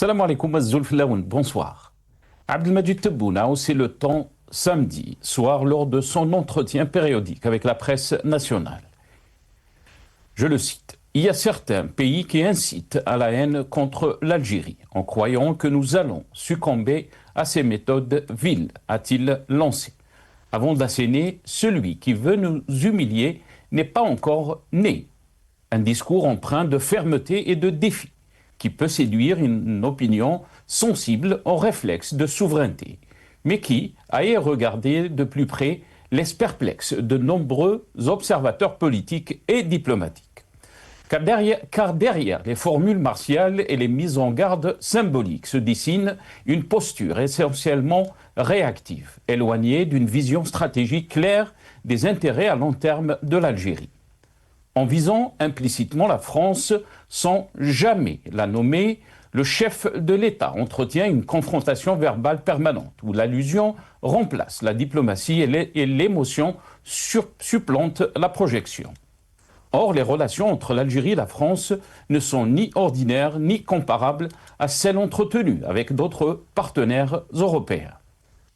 Salam alaikum Zulflaoun, bonsoir. Abdelmajid Tebboune a haussé le ton samedi soir lors de son entretien périodique avec la presse nationale. Je le cite. Il y a certains pays qui incitent à la haine contre l'Algérie en croyant que nous allons succomber à ces méthodes viles, a-t-il lancé. Avant d'asséner, celui qui veut nous humilier n'est pas encore né. Un discours empreint de fermeté et de défi qui peut séduire une opinion sensible au réflexe de souveraineté, mais qui, à y regarder de plus près, laisse perplexe de nombreux observateurs politiques et diplomatiques. Car derrière les formules martiales et les mises en garde symboliques se dessine une posture essentiellement réactive, éloignée d'une vision stratégique claire des intérêts à long terme de l'Algérie. En visant implicitement la France sans jamais la nommer, le chef de l'État entretient une confrontation verbale permanente où l'allusion remplace la diplomatie et l'émotion supplante la projection. Or, les relations entre l'Algérie et la France ne sont ni ordinaires ni comparables à celles entretenues avec d'autres partenaires européens.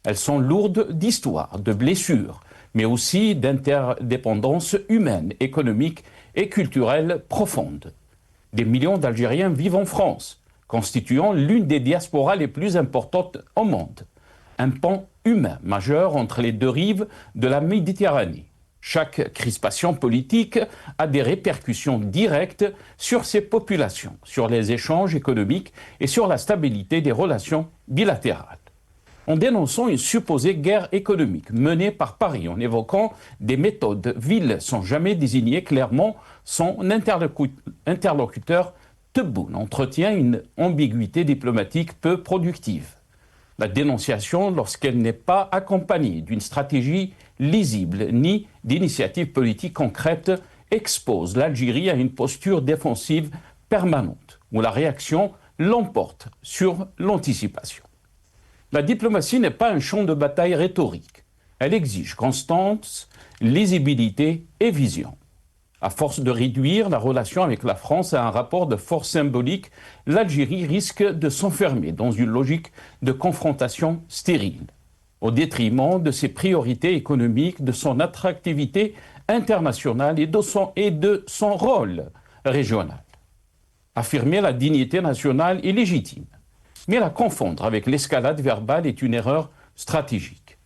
Elles sont lourdes d'histoire, de blessures, mais aussi d'interdépendances humaines, économiques et culturelles profondes. Des millions d'Algériens vivent en France, constituant l'une des diasporas les plus importantes au monde. Un pan humain majeur entre les deux rives de la Méditerranée. Chaque crispation politique a des répercussions directes sur ces populations, sur les échanges économiques et sur la stabilité des relations bilatérales. En dénonçant une supposée guerre économique menée par Paris, en évoquant des méthodes viles sans jamais désigner clairement son interlocuteur, Tebboune entretient une ambiguïté diplomatique peu productive. La dénonciation, lorsqu'elle n'est pas accompagnée d'une stratégie lisible ni d'initiatives politiques concrètes, expose l'Algérie à une posture défensive permanente, où la réaction l'emporte sur l'anticipation. La diplomatie n'est pas un champ de bataille rhétorique. Elle exige constance, lisibilité et vision. À force de réduire la relation avec la France à un rapport de force symbolique, l'Algérie risque de s'enfermer dans une logique de confrontation stérile, au détriment de ses priorités économiques, de son attractivité internationale et de son rôle régional. Affirmer la dignité nationale est légitime, mais la confondre avec l'escalade verbale est une erreur stratégique.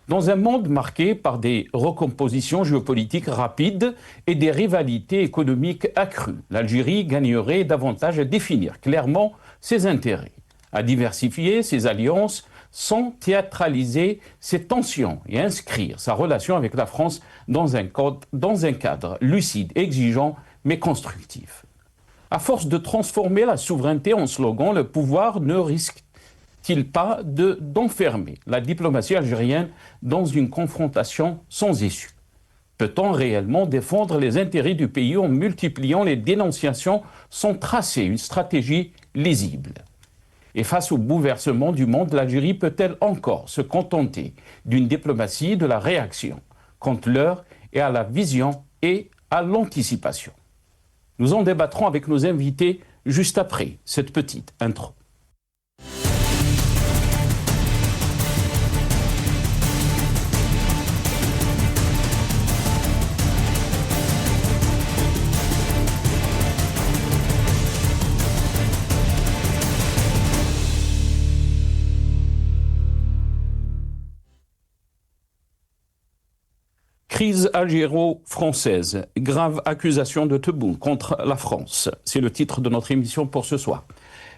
Dans un monde marqué par des recompositions géopolitiques rapides et des rivalités économiques accrues, l'Algérie gagnerait davantage à définir clairement ses intérêts, à diversifier ses alliances sans théâtraliser ses tensions et inscrire sa relation avec la France dans un cadre lucide, exigeant mais constructif. À force de transformer la souveraineté en slogan, le pouvoir ne risque-t-il pas d'enfermer la diplomatie algérienne dans une confrontation sans issue? Peut-on réellement défendre les intérêts du pays en multipliant les dénonciations sans tracer une stratégie lisible? Et face au bouleversement du monde, l'Algérie peut-elle encore se contenter d'une diplomatie de la réaction quand l'heure est à la vision et à l'anticipation? Nous en débattrons avec nos invités juste après cette petite intro. Crise algéro-française, grave accusation de Tebboune contre la France. C'est le titre de notre émission pour ce soir.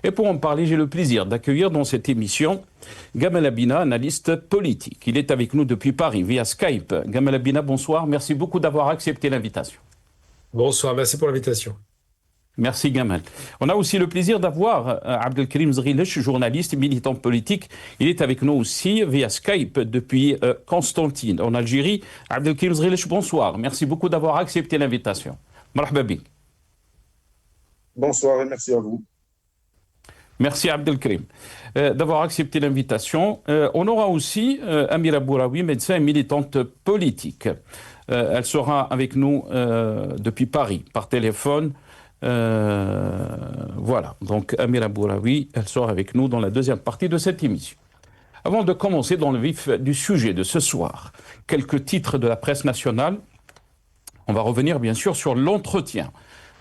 Et pour en parler, j'ai le plaisir d'accueillir dans cette émission Gamal Abina, analyste politique. Il est avec nous depuis Paris via Skype. Gamal Abina, bonsoir. Merci beaucoup d'avoir accepté l'invitation. Bonsoir, merci pour l'invitation. Merci Gamal. On a aussi le plaisir d'avoir Abdelkrim Zrilech, journaliste et militant politique. Il est avec nous aussi via Skype depuis Constantine, en Algérie. Abdelkrim Zrilech, bonsoir. Merci beaucoup d'avoir accepté l'invitation. Marhaba bik. Bonsoir et merci à vous. Merci Abdelkrim d'avoir accepté l'invitation. On aura aussi Amira Bouraoui, médecin et militante politique. Elle sera avec nous depuis Paris, par téléphone. Voilà, donc Amira Bouraoui, elle sera avec nous dans la deuxième partie de cette émission. Avant de commencer dans le vif du sujet de ce soir, quelques titres de la presse nationale. On va revenir bien sûr sur l'entretien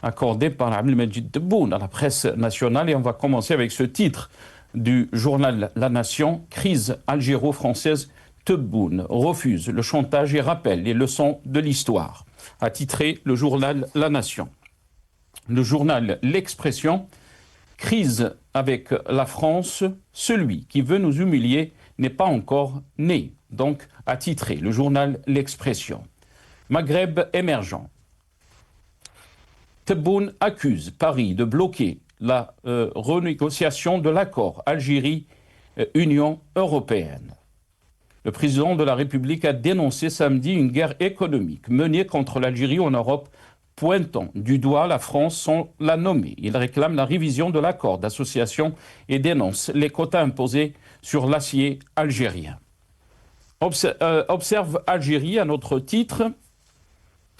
accordé par Abdelmajid Tebboune à la presse nationale et on va commencer avec ce titre du journal La Nation, crise algéro-française, Tebboune refuse le chantage et rappelle les leçons de l'histoire, a titré le journal La Nation. Le journal L'Expression, crise avec la France, celui qui veut nous humilier n'est pas encore né, donc a titré le journal L'Expression. Maghreb émergent. Tebboune accuse Paris de bloquer la renégociation de l'accord Algérie-Union européenne. Le président de la République a dénoncé samedi une guerre économique menée contre l'Algérie en Europe, pointant du doigt la France sans la nommer. Il réclame la révision de l'accord d'association et dénonce les quotas imposés sur l'acier algérien. Observe Algérie à notre titre.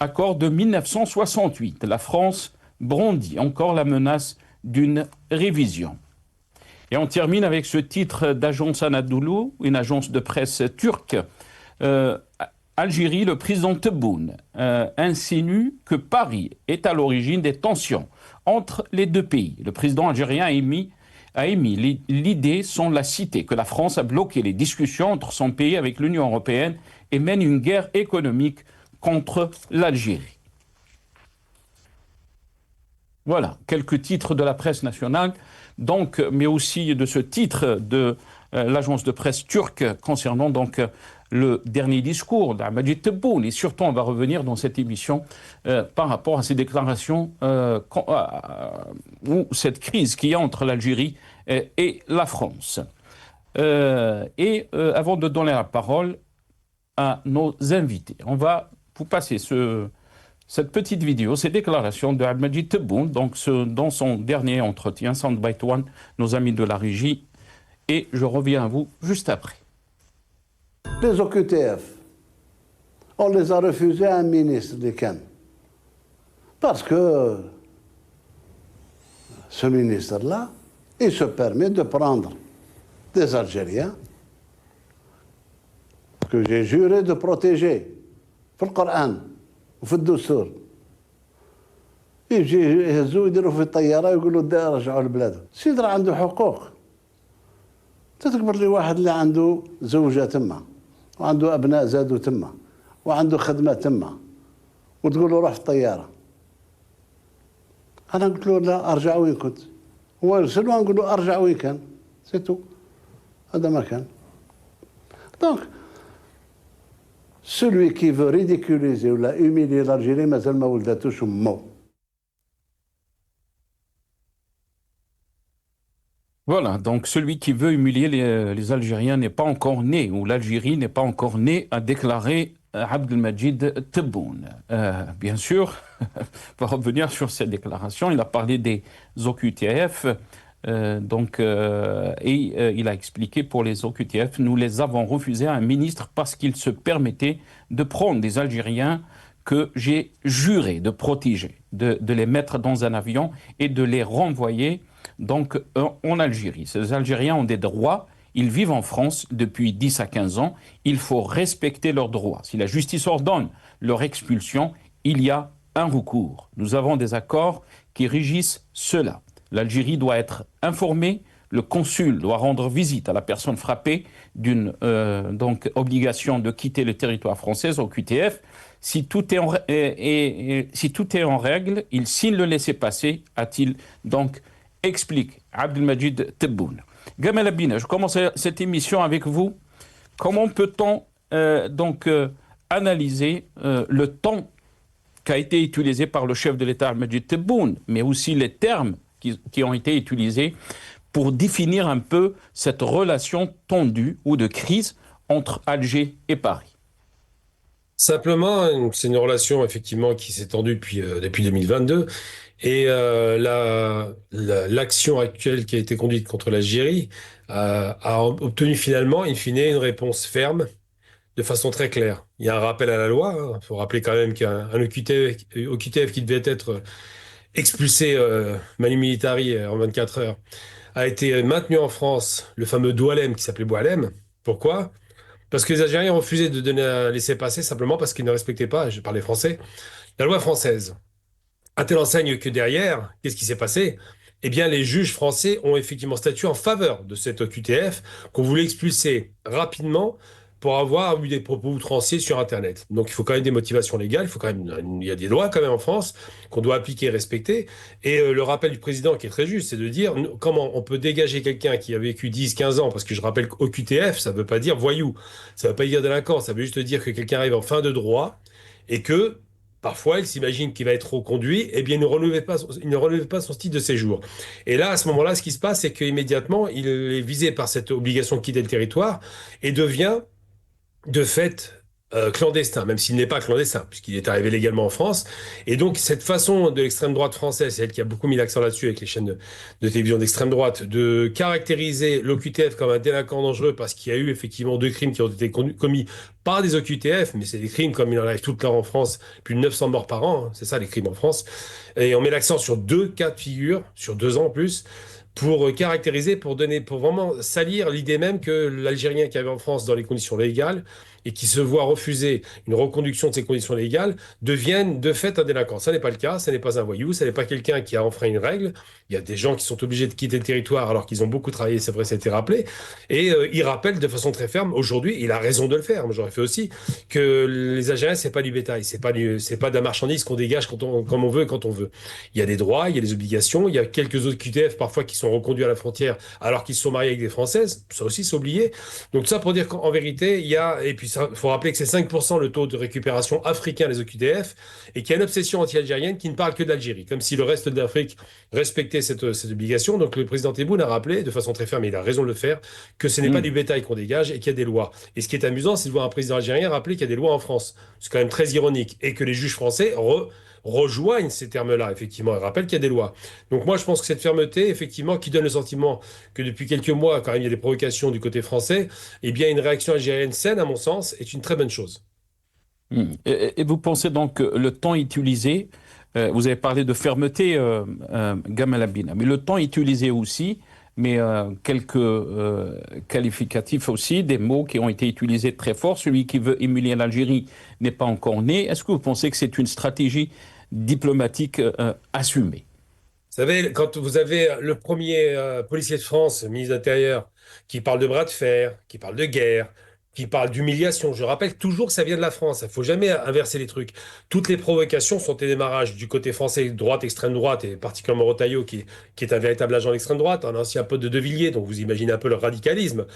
Accord de 1968. La France brandit encore la menace d'une révision. Et on termine avec ce titre d'agence Anadolu, une agence de presse turque. Algérie, le président Tebboune insinue que Paris est à l'origine des tensions entre les deux pays. Le président algérien a émis l'idée, sans la citer, que la France a bloqué les discussions entre son pays avec l'Union européenne et mène une guerre économique contre l'Algérie. Voilà, quelques titres de la presse nationale, donc, mais aussi de ce titre de l'agence de presse turque concernant donc le dernier discours d'Abdelmajid Tebboune. Et surtout, on va revenir dans cette émission par rapport à ces déclarations ou cette crise qu'il y a entre l'Algérie et la France. Avant de donner la parole à nos invités, on va vous passer cette petite vidéo, ces déclarations de Abdelmajid Tebboune, donc dans son dernier entretien, Soundbite One, nos amis de la régie, et je reviens à vous juste après. Les OQTF, on les a refusés à un ministre des Cannes. Parce que ce ministre-là, il se permet de prendre des Algériens que j'ai juré de protéger. في القرآن وفي الدستور يجي يهزوا يديروا في الطيارة ويقولوا رجعوا لبلادهم. السيد راه عنده حقوق. تذكر لي واحد اللي عنده زوجة تما وعنده أبناء زادوا تما وعنده خدمة تما وتقول له روح في الطيارة. أنا قلت له لا أرجع وين كنت. هو يرسل ونقول له أرجع وين كان. سيتو. هذا ما كان. دونك celui qui veut ridiculiser ou humilier l'Algérie, mazal ma ولداتوش مو. Voilà, donc celui qui veut humilier les Algériens n'est pas encore né, ou l'Algérie n'est pas encore née, a déclaré Abdelmajid Tebboune. Bien sûr, pour revenir sur cette déclaration, il a parlé des OQTF, il a expliqué pour les OQTF, nous les avons refusés à un ministre parce qu'il se permettait de prendre des Algériens que j'ai juré de protéger, de les mettre dans un avion et de les renvoyer donc en Algérie. Ces Algériens ont des droits, ils vivent en France depuis 10 à 15 ans, il faut respecter leurs droits. Si la justice ordonne leur expulsion, il y a un recours. Nous avons des accords qui régissent cela. L'Algérie doit être informée, le consul doit rendre visite à la personne frappée d'une obligation de quitter le territoire français au QTF. Si tout est en règle, il signe le laissez-passer, a-t-il donc expliqué Abdelmajid Tebboune. Gamal Abina, je commence cette émission avec vous. Comment peut-on analyser le temps qui a été utilisé par le chef de l'État Abdelmajid Tebboune, mais aussi les termes qui ont été utilisés pour définir un peu cette relation tendue ou de crise entre Alger et Paris? Simplement, c'est une relation effectivement qui s'est tendue depuis 2022 et l'action actuelle qui a été conduite contre l'Algérie a obtenu finalement, in fine, une réponse ferme de façon très claire. Il y a un rappel à la loi, il faut rappeler quand même qu'il y a un OQTF qui devait être expulsé Manu Militari en 24 heures, a été maintenu en France, le fameux Doualem qui s'appelait Boualem. Pourquoi? Parce que les Algériens refusaient de donner un laissez-passer simplement parce qu'ils ne respectaient pas, je parlais français, la loi française. À telle enseigne que derrière, qu'est-ce qui s'est passé? Eh bien, les juges français ont effectivement statué en faveur de cette OQTF qu'on voulait expulser rapidement pour avoir eu des propos outranciers sur Internet. Donc, il faut quand même des motivations légales, il faut quand même, il y a des lois quand même en France qu'on doit appliquer et respecter. Et le rappel du président qui est très juste, c'est de dire comment on peut dégager quelqu'un qui a vécu 10, 15 ans, parce que je rappelle qu'OQTF, ça ne veut pas dire voyou, ça ne veut pas dire délinquant, ça veut juste dire que quelqu'un arrive en fin de droit et que parfois, il s'imagine qu'il va être reconduit, eh bien, il ne relevait pas son titre de séjour. Et là, à ce moment-là, ce qui se passe, c'est qu'immédiatement, il est visé par cette obligation de quitter le territoire et devient, de fait, clandestin, même s'il n'est pas clandestin, puisqu'il est arrivé légalement en France. Et donc, cette façon de l'extrême droite française, c'est elle qui a beaucoup mis l'accent là-dessus avec les chaînes de télévision d'extrême droite, de caractériser l'OQTF comme un délinquant dangereux parce qu'il y a eu effectivement 2 crimes qui ont été commis par des OQTF, mais c'est des crimes comme il en arrive tout le temps en France, plus de 900 morts par an, hein, c'est ça les crimes en France. Et on met l'accent sur 2 cas de figure, sur 2 ans en plus, pour caractériser, pour donner, pour vraiment salir l'idée même que l'Algérien qui avait en France dans les conditions légales et qui se voit refuser une reconduction de ces conditions légales devienne de fait un délinquant. Ça n'est pas le cas, ça n'est pas un voyou, ça n'est pas quelqu'un qui a enfreint une règle. Il y a des gens qui sont obligés de quitter le territoire alors qu'ils ont beaucoup travaillé, c'est vrai, ça a été rappelé. Et il rappelle de façon très ferme, aujourd'hui, il a raison de le faire, moi j'aurais fait aussi, que les Algériens, c'est pas du bétail, c'est pas de la marchandise qu'on dégage comme on veut et quand on veut. Il y a des droits, il y a des obligations, il y a quelques autres QTF parfois qui sont reconduits à la frontière alors qu'ils se sont mariés avec des Françaises, ça aussi c'est oublié. Donc tout ça pour dire qu'en vérité, il y a, et puis il faut rappeler que c'est 5% le taux de récupération africain des OQTF et qu'il y a une obsession anti-algérienne qui ne parle que d'Algérie, comme si le reste de l'Afrique respectait cette obligation. Donc le président Tebboune a rappelé de façon très ferme, et il a raison de le faire, que ce n'est pas du bétail qu'on dégage et qu'il y a des lois. Et ce qui est amusant, c'est de voir un président algérien rappeler qu'il y a des lois en France. C'est quand même très ironique et que les juges français rejoignent ces termes-là, effectivement, et rappellent qu'il y a des lois. Donc moi, je pense que cette fermeté, effectivement, qui donne le sentiment que depuis quelques mois, quand même, il y a des provocations du côté français, eh bien, une réaction algérienne saine, à mon sens, est une très bonne chose. Et vous pensez donc que le temps utilisé, vous avez parlé de fermeté, Gamal Abina, mais le temps utilisé aussi, mais quelques qualificatifs aussi, des mots qui ont été utilisés très fort. Celui qui veut émuler l'Algérie n'est pas encore né. Est-ce que vous pensez que c'est une stratégie diplomatique assumée? Vous savez, quand vous avez le premier policier de France, ministre de l'Intérieur, qui parle de bras de fer, qui parle de guerre, qui parle d'humiliation, je rappelle toujours que ça vient de la France. Il ne faut jamais inverser les trucs. Toutes les provocations sont des démarrages du côté français, droite, extrême droite, et particulièrement Retailleau, qui est un véritable agent d'extrême droite, un ancien pote de De Villiers, donc vous imaginez un peu le radicalisme,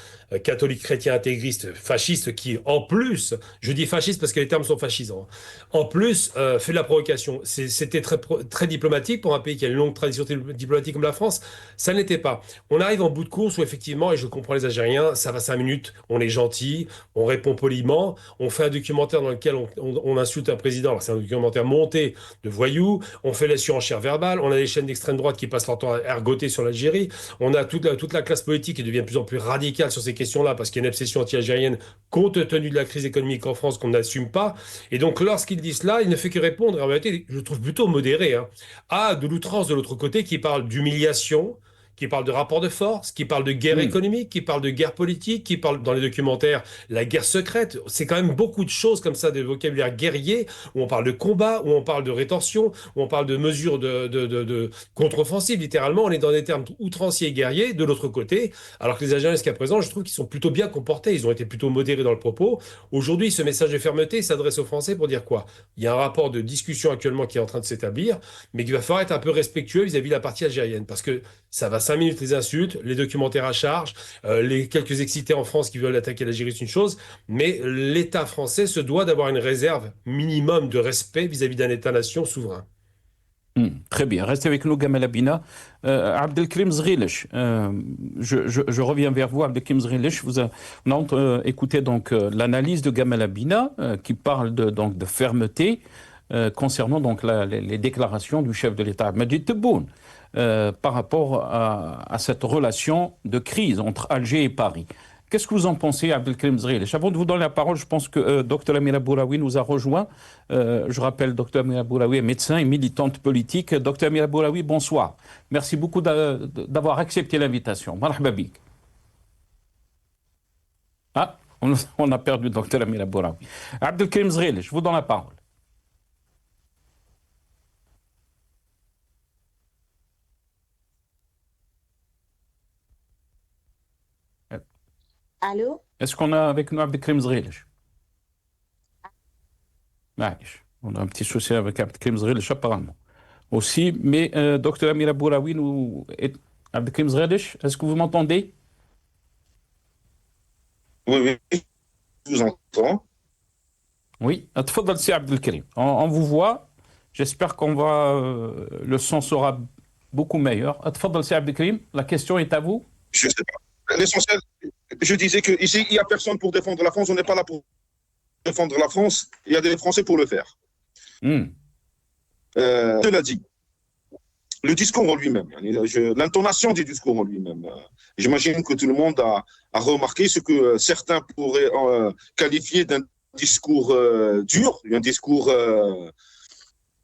catholique, chrétien, intégriste, fasciste, qui en plus, je dis fasciste parce que les termes sont fascisants, en plus fait de la provocation. C'était très diplomatique pour un pays qui a une longue tradition diplomatique comme la France. Ça ne l'était pas. On arrive en bout de course où effectivement, et je comprends les Algériens, ça va 5 minutes, on est gentil, on répond poliment, on fait un documentaire dans lequel on insulte un président, alors c'est un documentaire monté de voyous, on fait la surenchère verbale, on a des chaînes d'extrême droite qui passent leur temps à ergoter sur l'Algérie, on a toute la classe politique qui devient de plus en plus radicale sur ces questions-là parce qu'il y a une obsession anti-algérienne compte tenu de la crise économique en France qu'on n'assume pas. Et donc lorsqu'il dit cela, il ne fait que répondre, en réalité, je le trouve plutôt modéré, hein, à de l'outrance de l'autre côté qui parle d'humiliation, qui parle de rapport de force, qui parle de guerre économique, qui parle de guerre politique, qui parle dans les documentaires la guerre secrète. C'est quand même beaucoup de choses comme ça, de vocabulaire guerrier, où on parle de combat, où on parle de rétention, où on parle de mesures de contre-offensive. Littéralement, on est dans des termes outranciers et guerriers de l'autre côté, alors que les Algériens, jusqu'à présent, je trouve qu'ils sont plutôt bien comportés. Ils ont été plutôt modérés dans le propos. Aujourd'hui, ce message de fermeté s'adresse aux Français pour dire quoi? Il y a un rapport de discussion actuellement qui est en train de s'établir, mais qu'il va falloir être un peu respectueux vis-à-vis de la partie algérienne, parce que ça va 5 minutes les insultes, les documentaires à charge, les quelques excités en France qui veulent attaquer l'Algérie, c'est une chose, mais l'État français se doit d'avoir une réserve minimum de respect vis-à-vis d'un État-nation souverain. Très bien. Restez avec nous, Gamal Abina. Abdelkrim Zrilech, je reviens vers vous, Abdelkrim Zrilech. On a écouté donc l'analyse de Gamal Abina qui parle donc de fermeté concernant donc les déclarations du chef de l'État, Majid Tebboune, par rapport à cette relation de crise entre Alger et Paris. Qu'est-ce que vous en pensez, Abdelkrim Zrilech? Avant de vous donner la parole, je pense que Dr Amira Bouraoui nous a rejoint. Je rappelle, Dr Amira Bouraoui est médecin et militante politique. Dr Amira Bouraoui, bonsoir. Merci beaucoup d'avoir accepté l'invitation. Marhaba bik. Ah, on a perdu Dr Amira Bouraoui. Abdelkrim Zrilech, je vous donne la parole. Allô? Est-ce qu'on a avec nous Abdelkrim Zrilech? On a un petit souci avec Abdelkrim Zrilech apparemment. Aussi, mais Dr Amira Bouraoui Abdelkrim Zrilech, est-ce que vous m'entendez? Oui, oui, je vous entends. Oui, تفضل سي Abdelkrim. On vous voit. J'espère qu'on va le son sera beaucoup meilleur. تفضل سي Abdelkrim, la question est à vous. Je sais pas. L'essentiel, je disais qu'ici, il n'y a personne pour défendre la France. On n'est pas là pour défendre la France. Il y a des Français pour le faire. Cela dit, le discours en lui-même, l'intonation du discours en lui-même, j'imagine que tout le monde a remarqué ce que certains pourraient qualifier d'un discours dur, un discours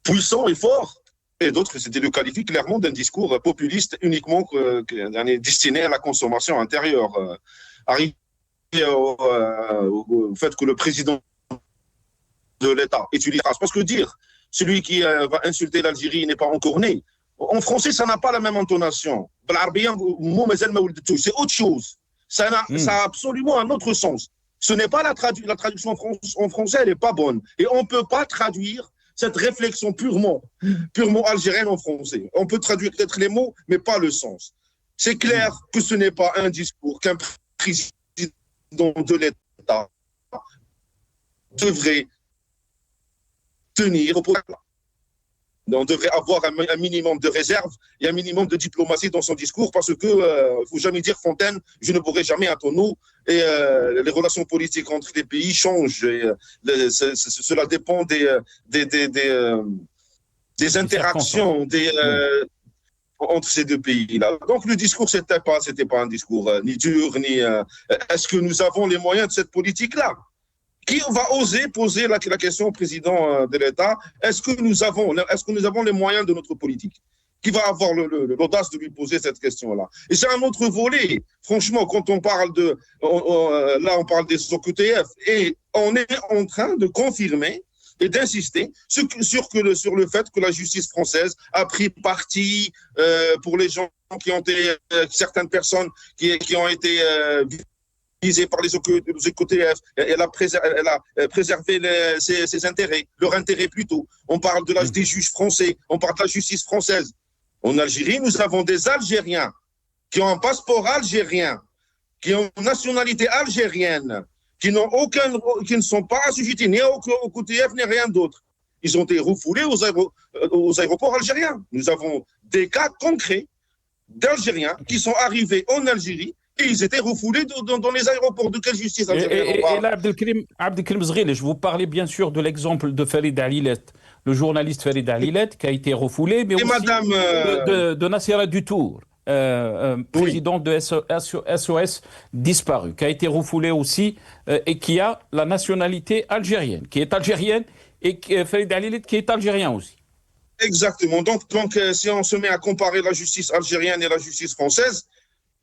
puissant et fort, et d'autres c'était le qualifient clairement d'un discours populiste uniquement destiné à la consommation intérieure. Arrivé au fait que le président de l'État utilise parce que dire celui qui va insulter l'Algérie n'est pas encore né. En français, ça n'a pas la même intonation. C'est autre chose. Ça a absolument un autre sens. Ce n'est pas la traduction en français, elle n'est pas bonne. Et on ne peut pas traduire cette réflexion purement algérienne en français. On peut traduire peut-être les mots, mais pas le sens. C'est clair que ce n'est pas un discours qu'un président de l'État devrait tenir au pouvoir. On devrait avoir un minimum de réserve et un minimum de diplomatie dans son discours parce que, il ne faut jamais dire Fontaine, je ne boirai jamais à ton eau. Et les relations politiques entre les pays changent. Et, cela dépend des interactions entre ces deux pays-là. Donc le discours, c'était pas un discours ni dur, ni... Est-ce que nous avons les moyens de cette politique-là? Qui va oser poser la question au président de l'État? Est-ce que nous avons les moyens de notre politique? Qui va avoir l'audace de lui poser cette question-là? Et c'est un autre volet. Franchement, quand on parle on parle des OQTF, et on est en train de confirmer et d'insister sur le fait que la justice française a pris parti pour les gens qui ont été, certaines personnes qui ont été visées par les OQTF. Elle a préservé ses intérêts, leur intérêt plutôt. On parle des juges français, on parle de la justice française. En Algérie, nous avons des Algériens qui ont un passeport algérien, qui ont une nationalité algérienne, qui ne sont pas assujettis ni au OQTF ni rien d'autre. Ils ont été refoulés aux aéroports algériens. Nous avons des cas concrets d'Algériens qui sont arrivés en Algérie et ils étaient refoulés dans les aéroports. De quelle justice algérienne? Et là, Abdelkrim Zrilech, vous parlez bien sûr de l'exemple de Farid Alilet, le journaliste Farid Alilet, qui a été refoulé, mais aussi de Nassera Dutour, président de SOS disparu, qui a été refoulé aussi et qui a la nationalité algérienne, qui est algérienne, et Farid Alilet qui est algérien aussi. Exactement. Donc, si on se met à comparer la justice algérienne et la justice française,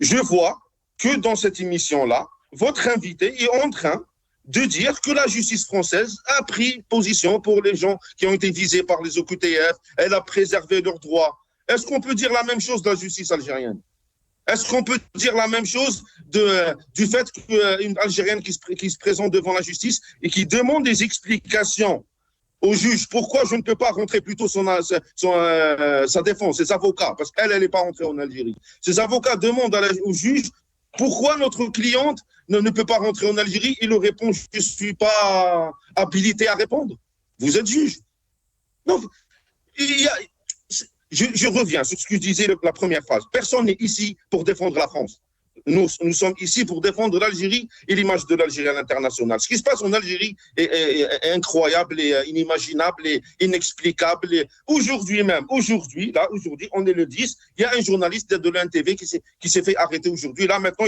je vois que dans cette émission-là, votre invité est en train de dire que la justice française a pris position pour les gens qui ont été visés par les OQTF, elle a préservé leurs droits. Est-ce qu'on peut dire la même chose de la justice algérienne? Est-ce qu'on peut dire la même chose du fait qu'une Algérienne qui se présente devant la justice et qui demande des explications au juge? Pourquoi je ne peux pas rentrer plutôt sa défense, ses avocats? Parce qu'elle n'est pas rentrée en Algérie. Ses avocats demandent au juge pourquoi notre cliente ne peut pas rentrer en Algérie. Il leur répond, je ne suis pas habilité à répondre. Vous êtes juge. Donc, je reviens sur ce que je disais la première phrase. Personne n'est ici pour défendre la France. Nous sommes ici pour défendre l'Algérie et l'image de l'Algérie à l'international. Ce qui se passe en Algérie est incroyable et inimaginable et inexplicable. Et aujourd'hui, on est le 10, il y a un journaliste de l'NTV qui s'est fait arrêter aujourd'hui. Là, maintenant,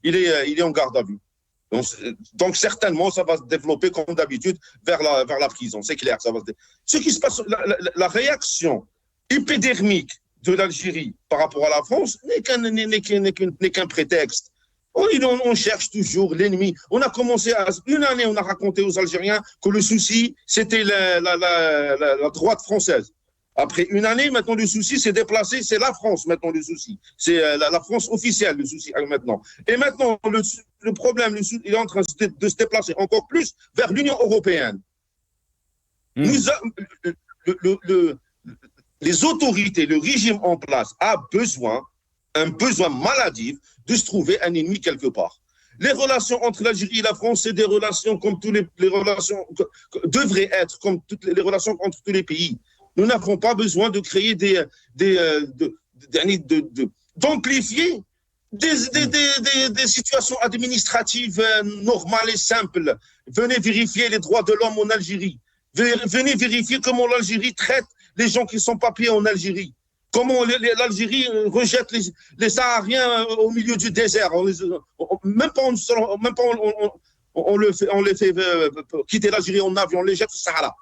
il est en garde à vue. Donc certainement, ça va se développer comme d'habitude vers la prison. C'est clair. Ce qui se passe, la réaction épidermique de l'Algérie par rapport à la France n'est qu'un prétexte. On cherche toujours l'ennemi. On a commencé une année, on a raconté aux Algériens que le souci, c'était la droite française. Après une année, maintenant, le souci s'est déplacé, c'est la France, maintenant, le souci. C'est la France officielle, le souci, maintenant. Et maintenant, le problème, il est en train de se déplacer encore plus vers l'Union européenne. Les autorités, le régime en place a un besoin maladif de se trouver un ennemi quelque part. Les relations entre l'Algérie et la France, c'est des relations comme toutes les relations devraient être comme toutes les relations entre tous les pays. Nous n'avons pas besoin de créer d'amplifier des situations administratives normales et simples. Venez vérifier les droits de l'homme en Algérie. Venez vérifier comment l'Algérie traite les gens qui sont papiers en Algérie. Comment l'Algérie rejette les Sahariens au milieu du désert. Même pas on les fait quitter l'Algérie en avion, on les jette au Sahara.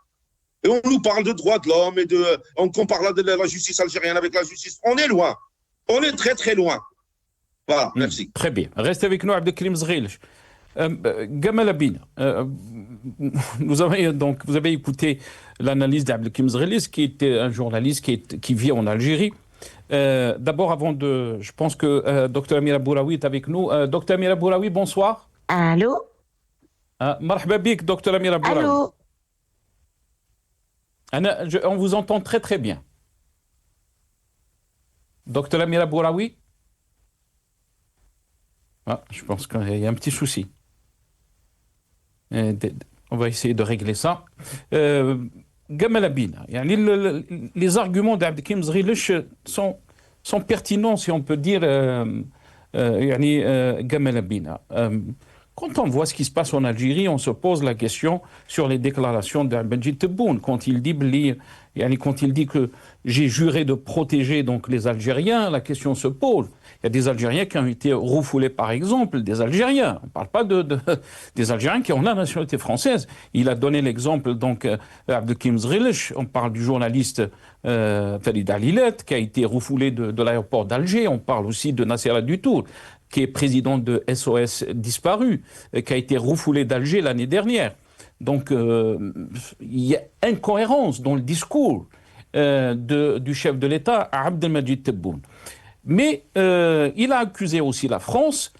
Et on nous parle de droits de l'homme et on compare la justice algérienne avec la justice. On est loin. On est très très loin. Voilà, merci. Très bien. Restez avec nous, Abdelkrim Zghilch. Gamal Abina, vous avez écouté l'analyse d'Abdelkrim Zghilch, qui était un journaliste qui vit en Algérie. D'abord, je pense que Dr Amira Bouraoui est avec nous. Dr Amira Bouraoui, bonsoir. Allô. Marhaba bik, Dr Amira Bouraoui. Allô. On vous entend très très bien. Dr Amira Bouraoui. Je pense qu'il y a un petit souci. On va essayer de régler ça. Gamal Abina, les arguments d'Abdelkrim Zghilch sont pertinents, si on peut dire, Gamal Abina. Quand on voit ce qui se passe en Algérie, on se pose la question sur les déclarations d'Abdelmajid Tebboune, quand il dit que j'ai juré de protéger donc les Algériens, la question se pose. Il y a des Algériens qui ont été refoulés, par exemple, des Algériens. On ne parle pas des Algériens qui ont la nationalité française. Il a donné l'exemple, donc, Abdelkrim Zghilch. On parle du journaliste Farid Alilet, qui a été refoulé de l'aéroport d'Alger. On parle aussi de Nasser Dutour, qui est président de SOS Disparu, qui a été refoulé d'Alger l'année dernière. Donc, il y a incohérence dans le discours du chef de l'État, Abdelmajid Tebboune. Mais il a accusé aussi la France.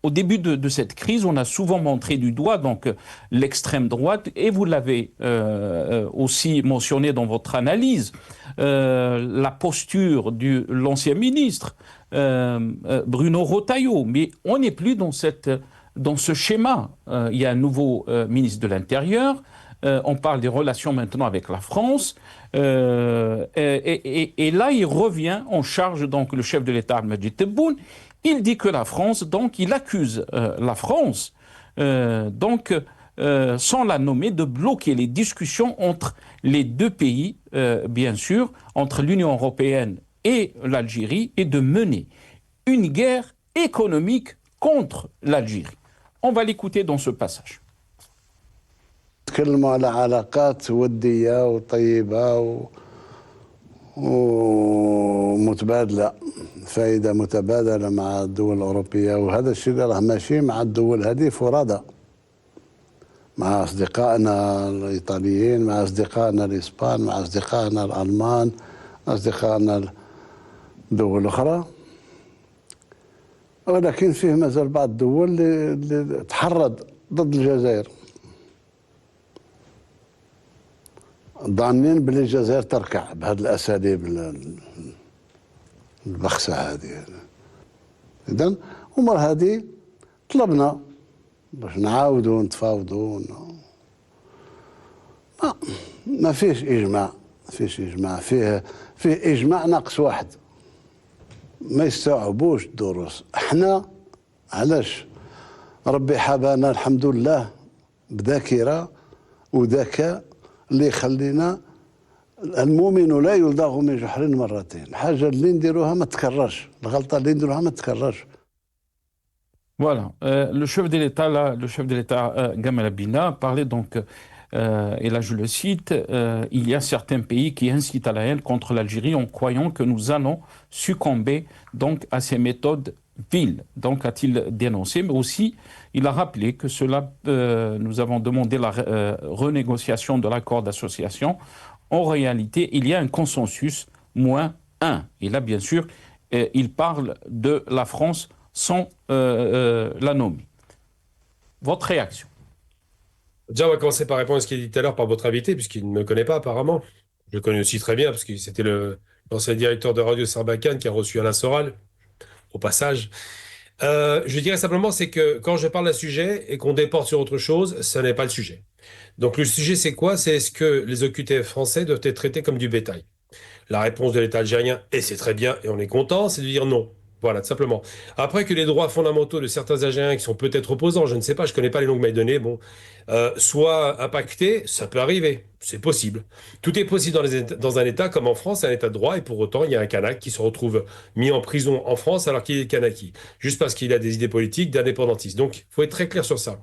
Au début de cette crise, on a souvent montré du doigt donc l'extrême droite, et vous l'avez aussi mentionné dans votre analyse, la posture de l'ancien ministre Bruno Retailleau. Mais on n'est plus dans ce schéma. Il y a un nouveau ministre de l'Intérieur. On parle des relations maintenant avec la France. Et là, il revient en charge, donc, le chef de l'État, Abdelmajid Tebboune. Il dit que la France, donc, il accuse la France, sans la nommer, de bloquer les discussions entre les deux pays, bien sûr, entre l'Union européenne et l'Algérie, et de mener une guerre économique contre l'Algérie. On va l'écouter dans ce passage. تكلموا على علاقات ودية وطيبة ومتبادلة، فائدة متبادلة مع الدول الأوروبية، وهذا الشيء راه ماشي مع الدول هذه فرادى، مع أصدقائنا الإيطاليين، مع أصدقائنا الإسبان، مع أصدقائنا الألمان، أصدقائنا الدول الأخرى. ولكن فيه مازال بعض الدول اللي تحرض ضد الجزائر، ظانين بلي الجزائر تركع بهذه الاساليب البخسه هذه. اذا الامور هذه طلبنا باش نعاودوا نتفاوضوا. ما فيش اجماع، فيه اجماع ناقص واحد. ما يستوعبوش الدروس. احنا علاش ربي حبانا الحمد لله بذاكره وذكاء اللي يخلينا المؤمن لا يلدغ من جحر مرتين. الحاجه اللي نديروها ما تكررش، الغلطه اللي نديروها ما تكررش. Voilà. Le chef de l'État, là, le chef de l'État, Gamal Abina, parlait donc, et là je le cite, il y a certains pays qui incitent à la haine contre l'Algérie en croyant que nous allons succomber donc à ces méthodes viles. Donc a-t-il dénoncé, mais aussi il a rappelé que cela, nous avons demandé la renégociation de l'accord d'association. En réalité, il y a un consensus -1. Et là, bien sûr, il parle de la France sans la nommer. Votre réaction? Déjà, on va commencer par répondre à ce qui est dit tout à l'heure par votre invité, puisqu'il ne me connaît pas apparemment. Je le connais aussi très bien, parce que c'était l'ancien directeur de Radio Sarbacane qui a reçu Alain Soral, au passage. Je dirais simplement, c'est que quand je parle d'un sujet et qu'on déporte sur autre chose, ce n'est pas le sujet. Donc le sujet, c'est quoi? C'est est-ce que les OQTF français doivent être traités comme du bétail? La réponse de l'État algérien, et c'est très bien, et on est content, c'est de dire non. Voilà, tout simplement. Après que les droits fondamentaux de certains Algériens qui sont peut-être opposants, je ne sais pas, je ne connais pas les longues mailles données, bon, soient impactés, ça peut arriver, c'est possible. Tout est possible dans un État comme en France, un État de droit, et pour autant, il y a un Kanak qui se retrouve mis en prison en France alors qu'il est Kanaki, juste parce qu'il a des idées politiques d'indépendantiste. Donc, il faut être très clair sur ça.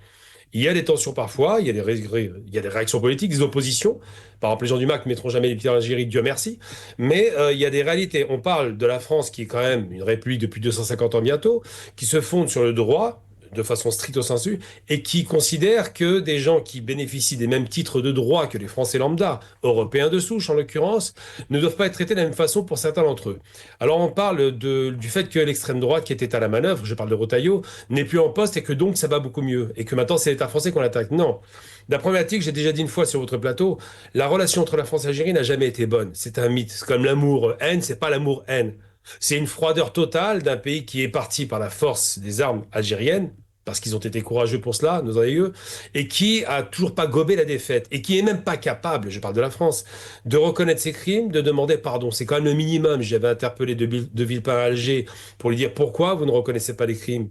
Il y a des tensions parfois, il y a des réactions politiques, des oppositions. Par exemple, les gens du MAC ne mettront jamais les pieds en Algérie, Dieu merci. Mais il y a des réalités. On parle de la France qui est quand même une république depuis 250 ans bientôt, qui se fonde sur le droit, de façon stricte au sensu, et qui considère que des gens qui bénéficient des mêmes titres de droit que les Français lambda, européens de souche en l'occurrence, ne doivent pas être traités de la même façon pour certains d'entre eux. Alors on parle du fait que l'extrême droite qui était à la manœuvre, je parle de Retailleau, n'est plus en poste et que donc ça va beaucoup mieux, et que maintenant c'est l'État français qu'on attaque. Non. La problématique, j'ai déjà dit une fois sur votre plateau, la relation entre la France et l'Algérie n'a jamais été bonne. C'est un mythe. C'est comme l'amour-haine, c'est pas l'amour-haine. C'est une froideur totale d'un pays qui est parti par la force des armes algériennes, parce qu'ils ont été courageux pour cela, nos aïeux, et qui a toujours pas gobé la défaite, et qui est même pas capable, je parle de la France, de reconnaître ses crimes, de demander pardon. C'est quand même le minimum. J'avais interpellé de Villepin à Alger pour lui dire pourquoi vous ne reconnaissez pas les crimes.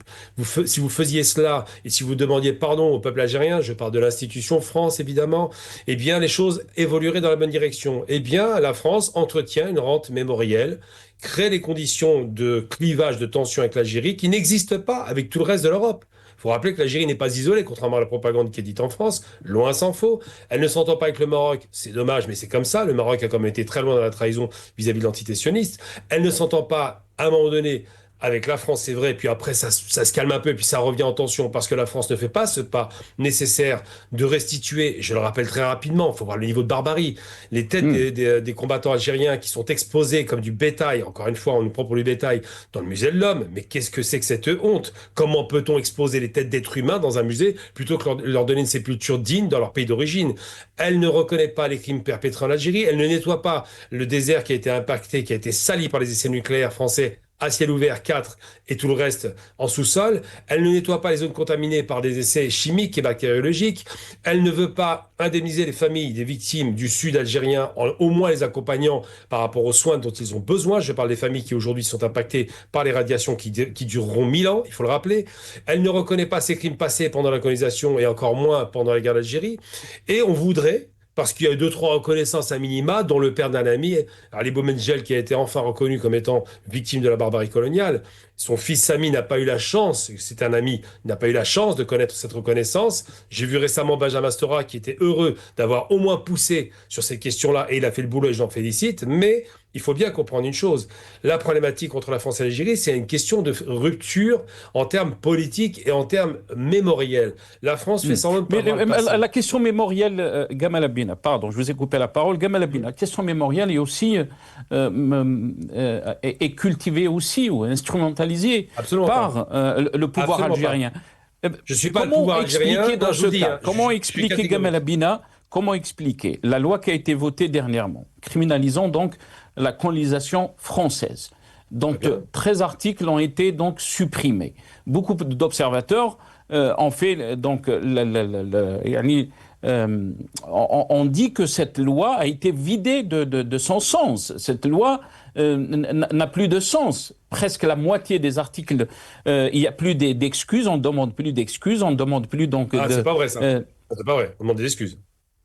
Si vous faisiez cela, et si vous demandiez pardon au peuple algérien, je parle de l'institution France évidemment, eh bien les choses évolueraient dans la bonne direction. Eh bien la France entretient une rente mémorielle, crée les conditions de clivage, de tension avec l'Algérie qui n'existent pas avec tout le reste de l'Europe. Il faut rappeler que l'Algérie n'est pas isolée, contrairement à la propagande qui est dite en France, loin s'en faut. Elle ne s'entend pas avec le Maroc, c'est dommage, mais c'est comme ça. Le Maroc a quand même été très loin dans la trahison vis-à-vis de l'entité sioniste. Elle ne s'entend pas, à un moment donné, avec la France, c'est vrai, puis après ça se calme un peu, puis ça revient en tension, parce que la France ne fait pas ce pas nécessaire de restituer, je le rappelle très rapidement, il faut voir le niveau de barbarie, les têtes des combattants algériens qui sont exposés comme du bétail, encore une fois, on nous prend pour du bétail, dans le musée de l'homme, mais qu'est-ce que c'est que cette honte? Comment peut-on exposer les têtes d'êtres humains dans un musée, plutôt que leur donner une sépulture digne dans leur pays d'origine? Elle ne reconnaît pas les crimes perpétrés en Algérie, elle ne nettoie pas le désert qui a été impacté, qui a été sali par les essais nucléaires français, à ciel ouvert 4 et tout le reste en sous-sol. Elle ne nettoie pas les zones contaminées par des essais chimiques et bactériologiques. Elle ne veut pas indemniser les familles des victimes du sud algérien, en au moins les accompagnant par rapport aux soins dont ils ont besoin. Je parle des familles qui aujourd'hui sont impactées par les radiations qui dureront 1000 ans, il faut le rappeler. Elle ne reconnaît pas ses crimes passés pendant la colonisation et encore moins pendant la guerre d'Algérie. Et on voudrait, parce qu'il y a eu 2-3 reconnaissances à minima, dont le père d'un ami, Ali Boumendjel, qui a été enfin reconnu comme étant victime de la barbarie coloniale. Son fils Sami n'a pas eu la chance, c'est un ami, n'a pas eu la chance de connaître cette reconnaissance. J'ai vu récemment Benjamin Stora qui était heureux d'avoir au moins poussé sur ces questions-là, et il a fait le boulot et j'en félicite, mais il faut bien comprendre une chose. La problématique entre la France et l'Algérie, c'est une question de rupture en termes politiques et en termes mémoriels. La France fait semblant de pas voir le passé. La question mémorielle, Gamal Abina, pardon, je vous ai coupé la parole. Gamal Abina, la question mémorielle est aussi est cultivée aussi ou instrumentalisée par le pouvoir algérien. Je ne suis pas le pouvoir algérien. Comment expliquer Gamal Abina? Comment expliquer la loi qui a été votée dernièrement, criminalisant donc la colonisation française? Donc 13 articles ont été donc supprimés. Beaucoup d'observateurs ont fait donc on dit que cette loi a été vidée de son sens. Cette loi n'a plus de sens. Presque la moitié des articles, il n'y a plus d'excuses, on ne demande plus d'excuses, on ne demande plus donc... c'est pas vrai ça. C'est pas vrai, on demande des excuses.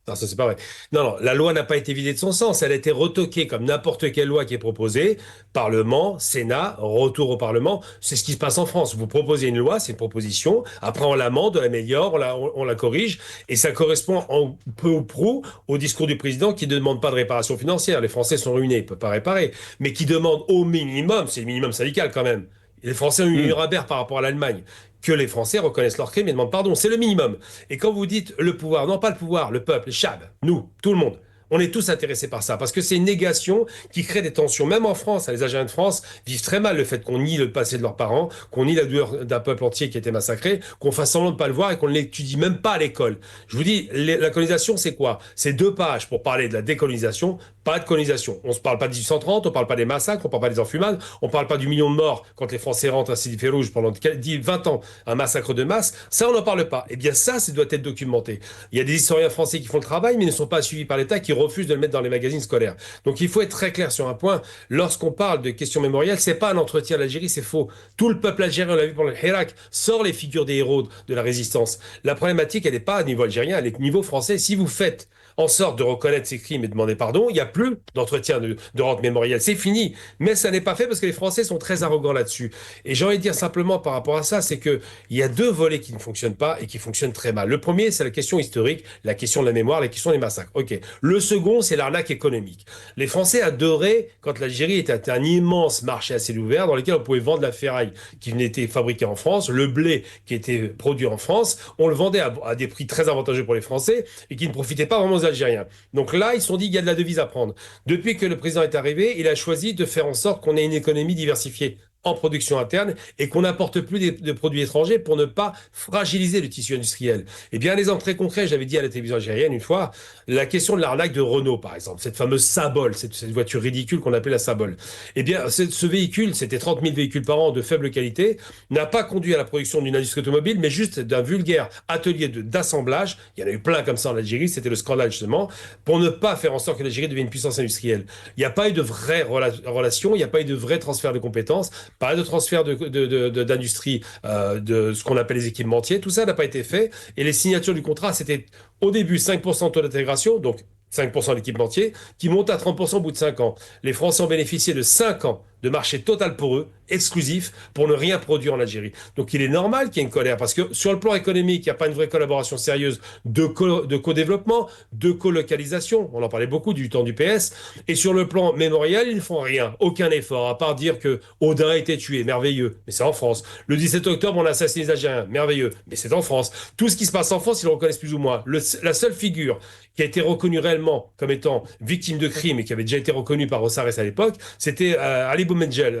Non, ça c'est pas vrai. Non, non, la loi n'a pas été vidée de son sens. Elle a été retoquée comme n'importe quelle loi qui est proposée. Parlement, Sénat, retour au Parlement. C'est ce qui se passe en France. Vous proposez une loi, c'est une proposition. Après, on l'amende, on l'améliore, on la corrige. Et ça correspond en peu ou prou au discours du président qui ne demande pas de réparation financière. Les Français sont ruinés, ils ne peuvent pas réparer. Mais qui demande au minimum, c'est le minimum syndical quand même. Les Français ont eu une rabère par rapport à l'Allemagne. Que les Français reconnaissent leurs crimes et demandent pardon. C'est le minimum. Et quand vous dites le pouvoir, non pas le pouvoir, le peuple, les Chab, nous, tout le monde, on est tous intéressés par ça, parce que c'est une négation qui crée des tensions. Même en France, les Algériens de France vivent très mal le fait qu'on nie le passé de leurs parents, qu'on nie la douleur d'un peuple entier qui a été massacré, qu'on fasse semblant de ne pas le voir et qu'on ne l'étudie même pas à l'école. Je vous dis, la colonisation, c'est quoi? C'est 2 pages pour parler de la décolonisation, pas de colonisation. On ne parle pas de 1830, on ne parle pas des massacres, on ne parle pas des enfumades, on ne parle pas du million de morts quand les Français rentrent à Sidi Férouge pendant 20 ans, un massacre de masse. Ça, on n'en parle pas. Eh bien, ça doit être documenté. Il y a des historiens français qui font le travail, mais ne sont pas suivis par l'État, qui refusent de le mettre dans les magazines scolaires. Donc, il faut être très clair sur un point. Lorsqu'on parle de questions mémorielles, c'est pas un entretien à l'Algérie, c'est faux. Tout le peuple algérien, on l'a vu pendant le Hirak, sort les figures des héros de la résistance. La problématique, elle n'est pas à niveau algérien, elle est au niveau français. Si vous faites en sorte de reconnaître ces crimes et de demander pardon, il n'y a plus d'entretien de rente mémorielle. C'est fini. Mais ça n'est pas fait parce que les Français sont très arrogants là-dessus. Et j'ai envie de dire simplement par rapport à ça, c'est qu'il y a 2 volets qui ne fonctionnent pas et qui fonctionnent très mal. Le premier, c'est la question historique, la question de la mémoire, la question des massacres. OK. Le second, c'est l'arnaque économique. Les Français adoraient quand l'Algérie était un immense marché à ciel ouvert dans lequel on pouvait vendre la ferraille qui venait été fabriquée en France, le blé qui était produit en France. On le vendait à des prix très avantageux pour les Français et qui ne profitaient pas vraiment aux Algériens. Donc là, ils se sont dit qu'il y a de la devise à prendre. Depuis que le président est arrivé, il a choisi de faire en sorte qu'on ait une économie diversifiée en production interne et qu'on n'importe plus de produits étrangers pour ne pas fragiliser le tissu industriel. Eh bien, un exemple très concret, j'avais dit à la télévision algérienne une fois, la question de l'arnaque de Renault, par exemple, cette fameuse Sabole, cette voiture ridicule qu'on appelait la Sabole. Eh bien, ce véhicule, c'était 30 000 véhicules par an de faible qualité, n'a pas conduit à la production d'une industrie automobile, mais juste d'un vulgaire atelier d'assemblage. Il y en a eu plein comme ça en Algérie, c'était le scandale justement, pour ne pas faire en sorte que l'Algérie devienne une puissance industrielle. Il n'y a pas eu de vraie relation, il n'y a pas eu de vrai transfert de compétences, pas de transfert d'industrie, de ce qu'on appelle les équipementiers, tout ça n'a pas été fait. Et les signatures du contrat, c'était au début 5% de taux d'intégration, donc 5% d'équipementier, qui monte à 30% au bout de 5 ans. Les Français ont bénéficié de 5 ans de marché total pour eux, exclusif, pour ne rien produire en Algérie. Donc il est normal qu'il y ait une colère, parce que sur le plan économique, il n'y a pas une vraie collaboration sérieuse de co-développement, de colocalisation, on en parlait beaucoup du temps du PS, et sur le plan mémorial, ils ne font rien, aucun effort, à part dire que Audin a été tué, merveilleux, mais c'est en France. Le 17 octobre, on a assassiné les Algériens, merveilleux, mais c'est en France. Tout ce qui se passe en France, ils le reconnaissent plus ou moins. La seule figure qui a été reconnue réellement comme étant victime de crime et qui avait déjà été reconnue par Rossares à l'époque, c'était Ali Boumendjel.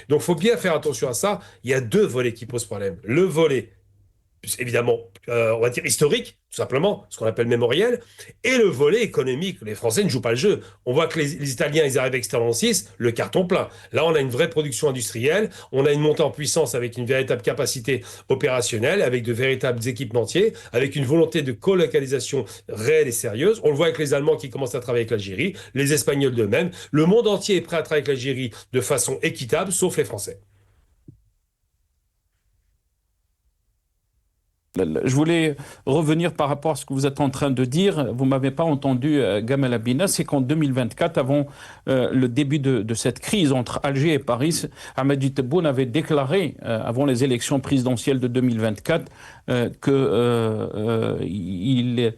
Donc, il faut bien faire attention à ça. Il y a 2 volets qui posent problème. Le volet, évidemment, on va dire historique, tout simplement, ce qu'on appelle mémoriel, et le volet économique. Les Français ne jouent pas le jeu. On voit que les Italiens, ils arrivent avec Stellan 6, le carton plein. Là, on a une vraie production industrielle, on a une montée en puissance avec une véritable capacité opérationnelle, avec de véritables équipementiers, avec une volonté de colocalisation réelle et sérieuse. On le voit avec les Allemands qui commencent à travailler avec l'Algérie, les Espagnols de même. Le monde entier est prêt à travailler avec l'Algérie de façon équitable, sauf les Français. Je voulais revenir par rapport à ce que vous êtes en train de dire. Vous ne m'avez pas entendu, Gamal Abina. C'est qu'en 2024, avant le début de cette crise entre Alger et Paris, Ahmed Tebboune avait déclaré, avant les élections présidentielles de 2024, qu'il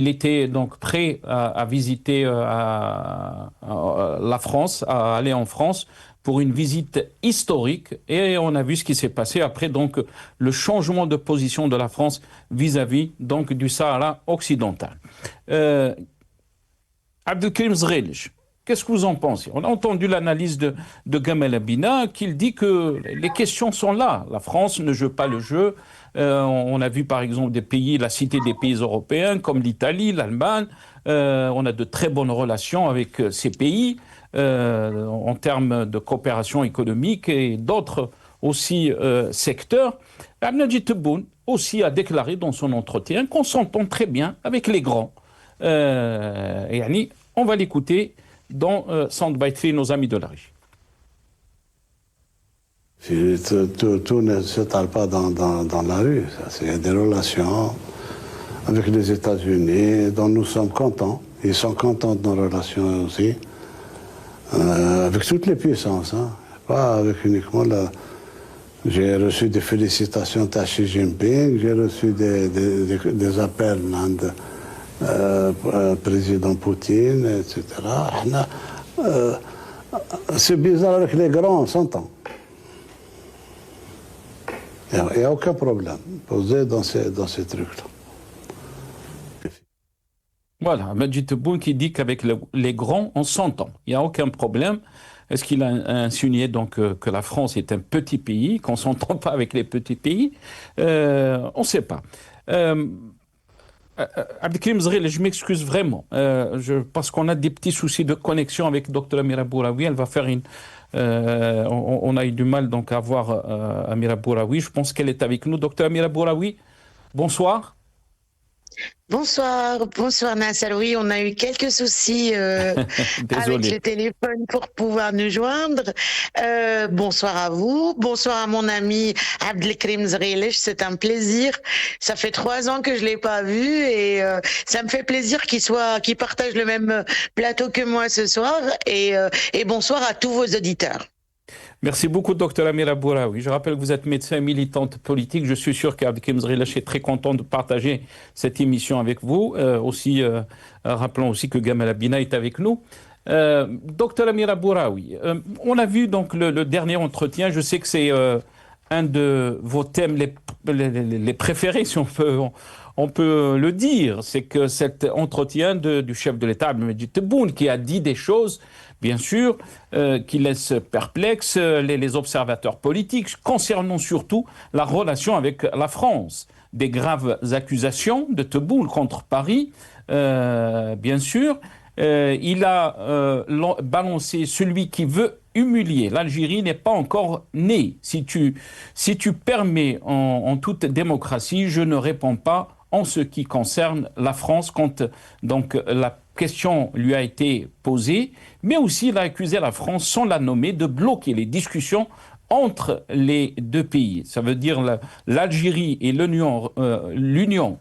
était donc prêt à visiter la France, à aller en France pour une visite historique, et on a vu ce qui s'est passé après, donc le changement de position de la France vis-à-vis donc du Sahara occidental. Abdelkrim Zrelj, qu'est-ce que vous en pensez? On a entendu l'analyse de Gamal Abina, qui dit que les questions sont là. La France ne joue pas le jeu. On a vu par exemple des pays, la cité des pays européens comme l'Italie, l'Allemagne. On a de très bonnes relations avec ces pays. En termes de coopération économique et d'autres aussi secteurs. Ahmed Tebboune aussi a déclaré dans son entretien qu'on s'entend très bien avec les grands. On va l'écouter dans Soundbite Free, nos amis de la régie. Tout ne s'étale pas dans la rue. Il y a des relations avec les États-Unis, dont nous sommes contents. Ils sont contents de nos relations aussi, avec toutes les puissances, hein, pas avec uniquement la... J'ai reçu des félicitations de Xi Jinping, j'ai reçu des appels de président Poutine, etc. C'est bizarre avec les grands, on s'entend. Il n'y a aucun problème posé dans ces trucs-là. Voilà, Majid Tebboune qui dit qu'avec les grands, on s'entend. Il n'y a aucun problème. Est-ce qu'il a insinué donc que la France est un petit pays, qu'on ne s'entend pas avec les petits pays? On ne sait pas. Abdelkrim Zril, je m'excuse vraiment, parce qu'on a des petits soucis de connexion avec Dr Amira Bouraoui. Elle va faire on a eu du mal donc à voir Amira Bouraoui. Je pense qu'elle est avec nous. Dr Amira Bouraoui, bonsoir. Bonsoir Nasser. Oui, on a eu quelques soucis avec le téléphone pour pouvoir nous joindre. Bonsoir à vous, bonsoir à mon ami Abdelkrim Zrilech, c'est un plaisir. Ça fait 3 ans que je l'ai pas vu et ça me fait plaisir qu'il partage le même plateau que moi ce soir. Et bonsoir à tous vos auditeurs. Merci beaucoup, Dr Amira Bouraoui. Je rappelle que vous êtes médecin militante politique. Je suis sûr qu'Abdelkrim Zrilech est très content de partager cette émission avec vous. Rappelons aussi que Gamal Abina est avec nous. Dr Amira Bouraoui, on a vu donc le dernier entretien. Je sais que c'est un de vos thèmes les préférés, si on peut le dire. C'est que cet entretien du chef de l'État, Abdelmajid Tebboune, qui a dit des choses, bien sûr, qui laisse perplexes les observateurs politiques, concernant surtout la relation avec la France. Des graves accusations de Tebboune contre Paris, bien sûr. Il a balancé celui qui veut humilier. L'Algérie n'est pas encore née. Si tu permets en toute démocratie, je ne réponds pas en ce qui concerne la France quand donc la question lui a été posée, mais aussi il a accusé la France, sans la nommer, de bloquer les discussions entre les deux pays. Ça veut dire l'Algérie et l'Union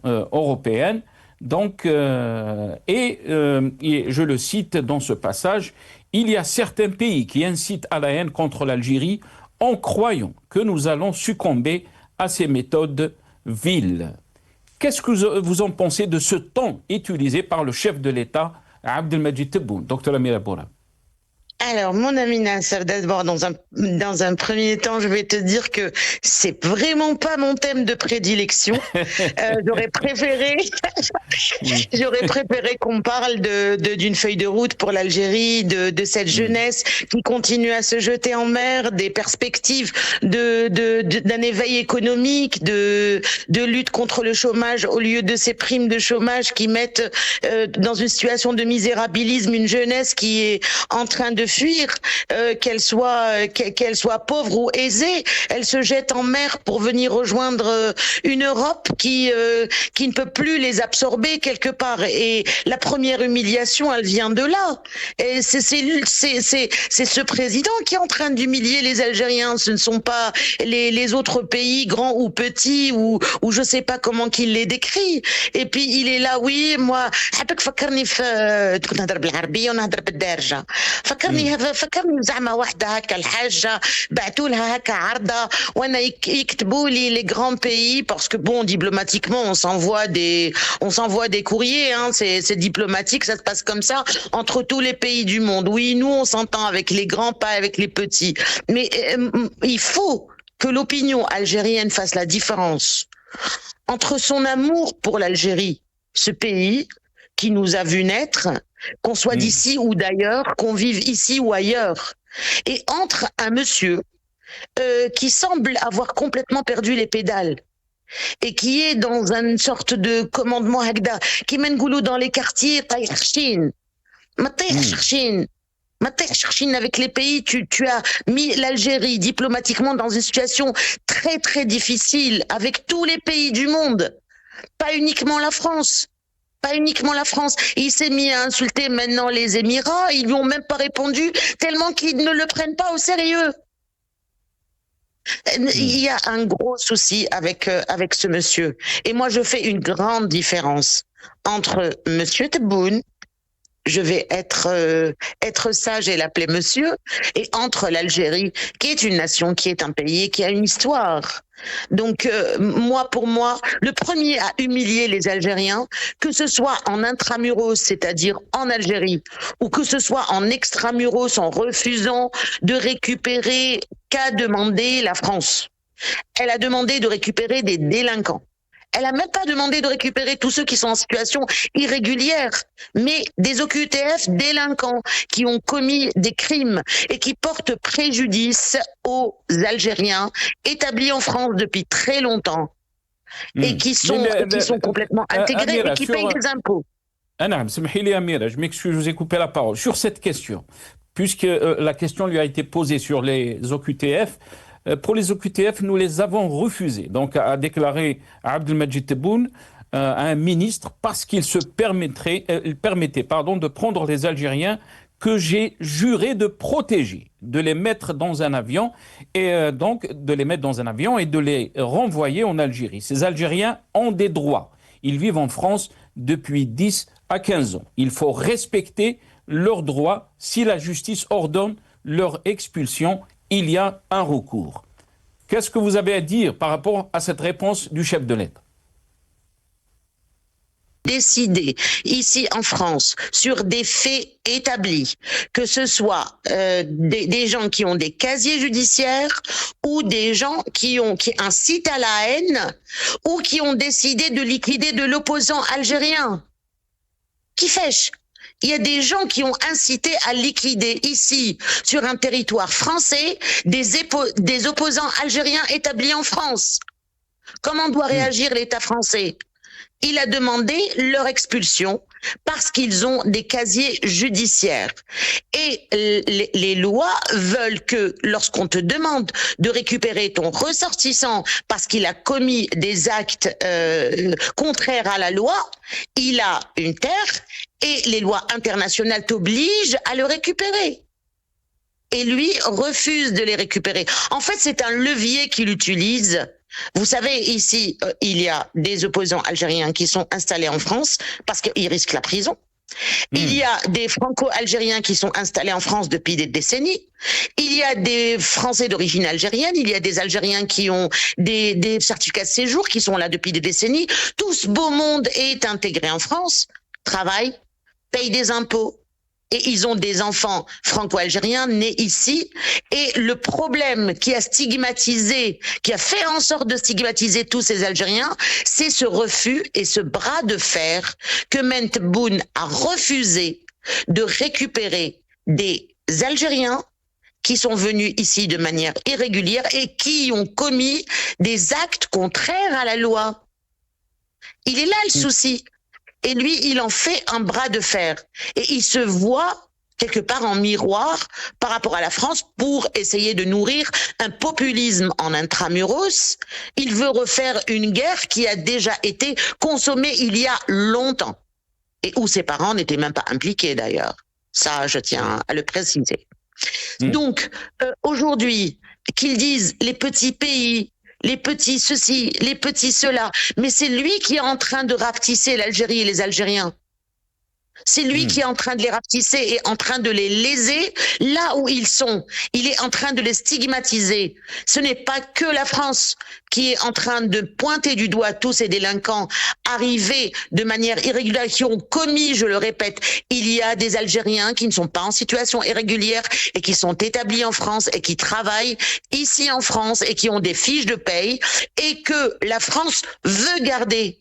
européenne. Donc, et je le cite dans ce passage, il y a certains pays qui incitent à la haine contre l'Algérie en croyant que nous allons succomber à ces méthodes viles. Qu'est-ce que vous en pensez de ce ton utilisé par le chef de l'État, Abdelmajid Tebboune, Dr Amira Bouraoui? Alors, mon ami Nasser, d'abord, dans un premier temps, je vais te dire que c'est vraiment pas mon thème de prédilection. J'aurais préféré qu'on parle d'une feuille de route pour l'Algérie, de cette jeunesse qui continue à se jeter en mer, des perspectives d'un éveil économique, de lutte contre le chômage au lieu de ces primes de chômage qui mettent dans une situation de misérabilisme une jeunesse qui est en train de fuir, qu'elle soit pauvre ou aisée, elle se jette en mer pour venir rejoindre une Europe qui ne peut plus les absorber quelque part. Et la première humiliation, elle vient de là. Et c'est ce président qui est en train d'humilier les Algériens. Ce ne sont pas les autres pays, grands ou petits, ou je sais pas comment qu'il les décrit. Et puis il est là, oui, moi, فكرني زعما واحدة هكا الحاجة بعثوا لها هكا عرضة وانا يكتبوا لي les grands pays parce que bon diplomatiquement on s'envoie des courriers hein, c'est diplomatique, ça se passe comme ça entre tous les pays du monde. Oui, nous on s'entend avec les grands, pas avec les petits. Mais il faut que l'opinion algérienne fasse la différence entre son amour pour l'Algérie, ce pays qui nous a vu naître, qu'on soit d'ici ou d'ailleurs, qu'on vive ici ou ailleurs, et entre un monsieur qui semble avoir complètement perdu les pédales et qui est dans une sorte de commandement hagda, qui mène goulou dans les quartiers, avec les pays, tu as mis l'Algérie diplomatiquement dans une situation très très difficile avec tous les pays du monde, pas uniquement la France. Pas uniquement la France. Il s'est mis à insulter maintenant les Émirats. Ils lui ont même pas répondu tellement qu'ils ne le prennent pas au sérieux. Il y a un gros souci avec ce monsieur. Et moi, je fais une grande différence entre monsieur Tebboune, je vais être sage et l'appeler monsieur, et entre l'Algérie, qui est une nation, qui est un pays, qui a une histoire. Donc, pour moi, le premier à humilier les Algériens, que ce soit en intramuros, c'est-à-dire en Algérie, ou que ce soit en extramuros, en refusant de récupérer qu'a demandé la France. Elle a demandé de récupérer des délinquants. Elle n'a même pas demandé de récupérer tous ceux qui sont en situation irrégulière, mais des OQTF délinquants qui ont commis des crimes et qui portent préjudice aux Algériens établis en France depuis très longtemps et qui sont complètement intégrés et qui payent des impôts. Amira, je m'excuse, je vous ai coupé la parole. Sur cette question, puisque la question lui a été posée sur les OQTF, pour les OQTF, nous les avons refusés. Donc, a déclaré Abdelmadjid Tebboune, un ministre, parce qu'il permettait de prendre les Algériens que j'ai juré de protéger, de les mettre dans un avion et de les renvoyer en Algérie. Ces Algériens ont des droits. Ils vivent en France depuis 10 à 15 ans. Il faut respecter leurs droits. Si la justice ordonne leur expulsion, il y a un recours. Qu'est-ce que vous avez à dire par rapport à cette réponse du chef de l'État? Décider ici en France sur des faits établis, que ce soit des gens qui ont des casiers judiciaires ou des gens qui incitent à la haine ou qui ont décidé de liquider de l'opposant algérien. Qui fait? Il y a des gens qui ont incité à liquider ici, sur un territoire français, des opposants algériens établis en France. Comment doit réagir l'État français? Il a demandé leur expulsion parce qu'ils ont des casiers judiciaires. Et les lois veulent que lorsqu'on te demande de récupérer ton ressortissant parce qu'il a commis des actes contraires à la loi, il a une terre et les lois internationales t'obligent à le récupérer. Et lui refuse de les récupérer. En fait, c'est un levier qu'il utilise. Vous savez, ici, il y a des opposants algériens qui sont installés en France parce qu'ils risquent la prison. Il y a des franco-algériens qui sont installés en France depuis des décennies. Il y a des Français d'origine algérienne. Il y a des Algériens qui ont des certificats de séjour qui sont là depuis des décennies. Tout ce beau monde est intégré en France, travaille, paye des impôts. Et ils ont des enfants franco-algériens nés ici. Et le problème qui a fait en sorte de stigmatiser tous ces Algériens, c'est ce refus et ce bras de fer que Tebboune a refusé de récupérer des Algériens qui sont venus ici de manière irrégulière et qui ont commis des actes contraires à la loi. Il est là le souci. Et lui, il en fait un bras de fer. Et il se voit quelque part en miroir par rapport à la France pour essayer de nourrir un populisme en intramuros. Il veut refaire une guerre qui a déjà été consommée il y a longtemps. Et où ses parents n'étaient même pas impliqués d'ailleurs. Ça, je tiens à le préciser. Donc, aujourd'hui, qu'ils disent les petits pays, les petits ceci, les petits cela. Mais c'est lui qui est en train de rapetisser l'Algérie et les Algériens. C'est lui qui est en train de les rapetisser et en train de les léser là où ils sont. Il est en train de les stigmatiser. Ce n'est pas que la France qui est en train de pointer du doigt tous ces délinquants arrivés de manière irrégulière, qui ont commis, je le répète, il y a des Algériens qui ne sont pas en situation irrégulière et qui sont établis en France et qui travaillent ici en France et qui ont des fiches de paye et que la France veut garder.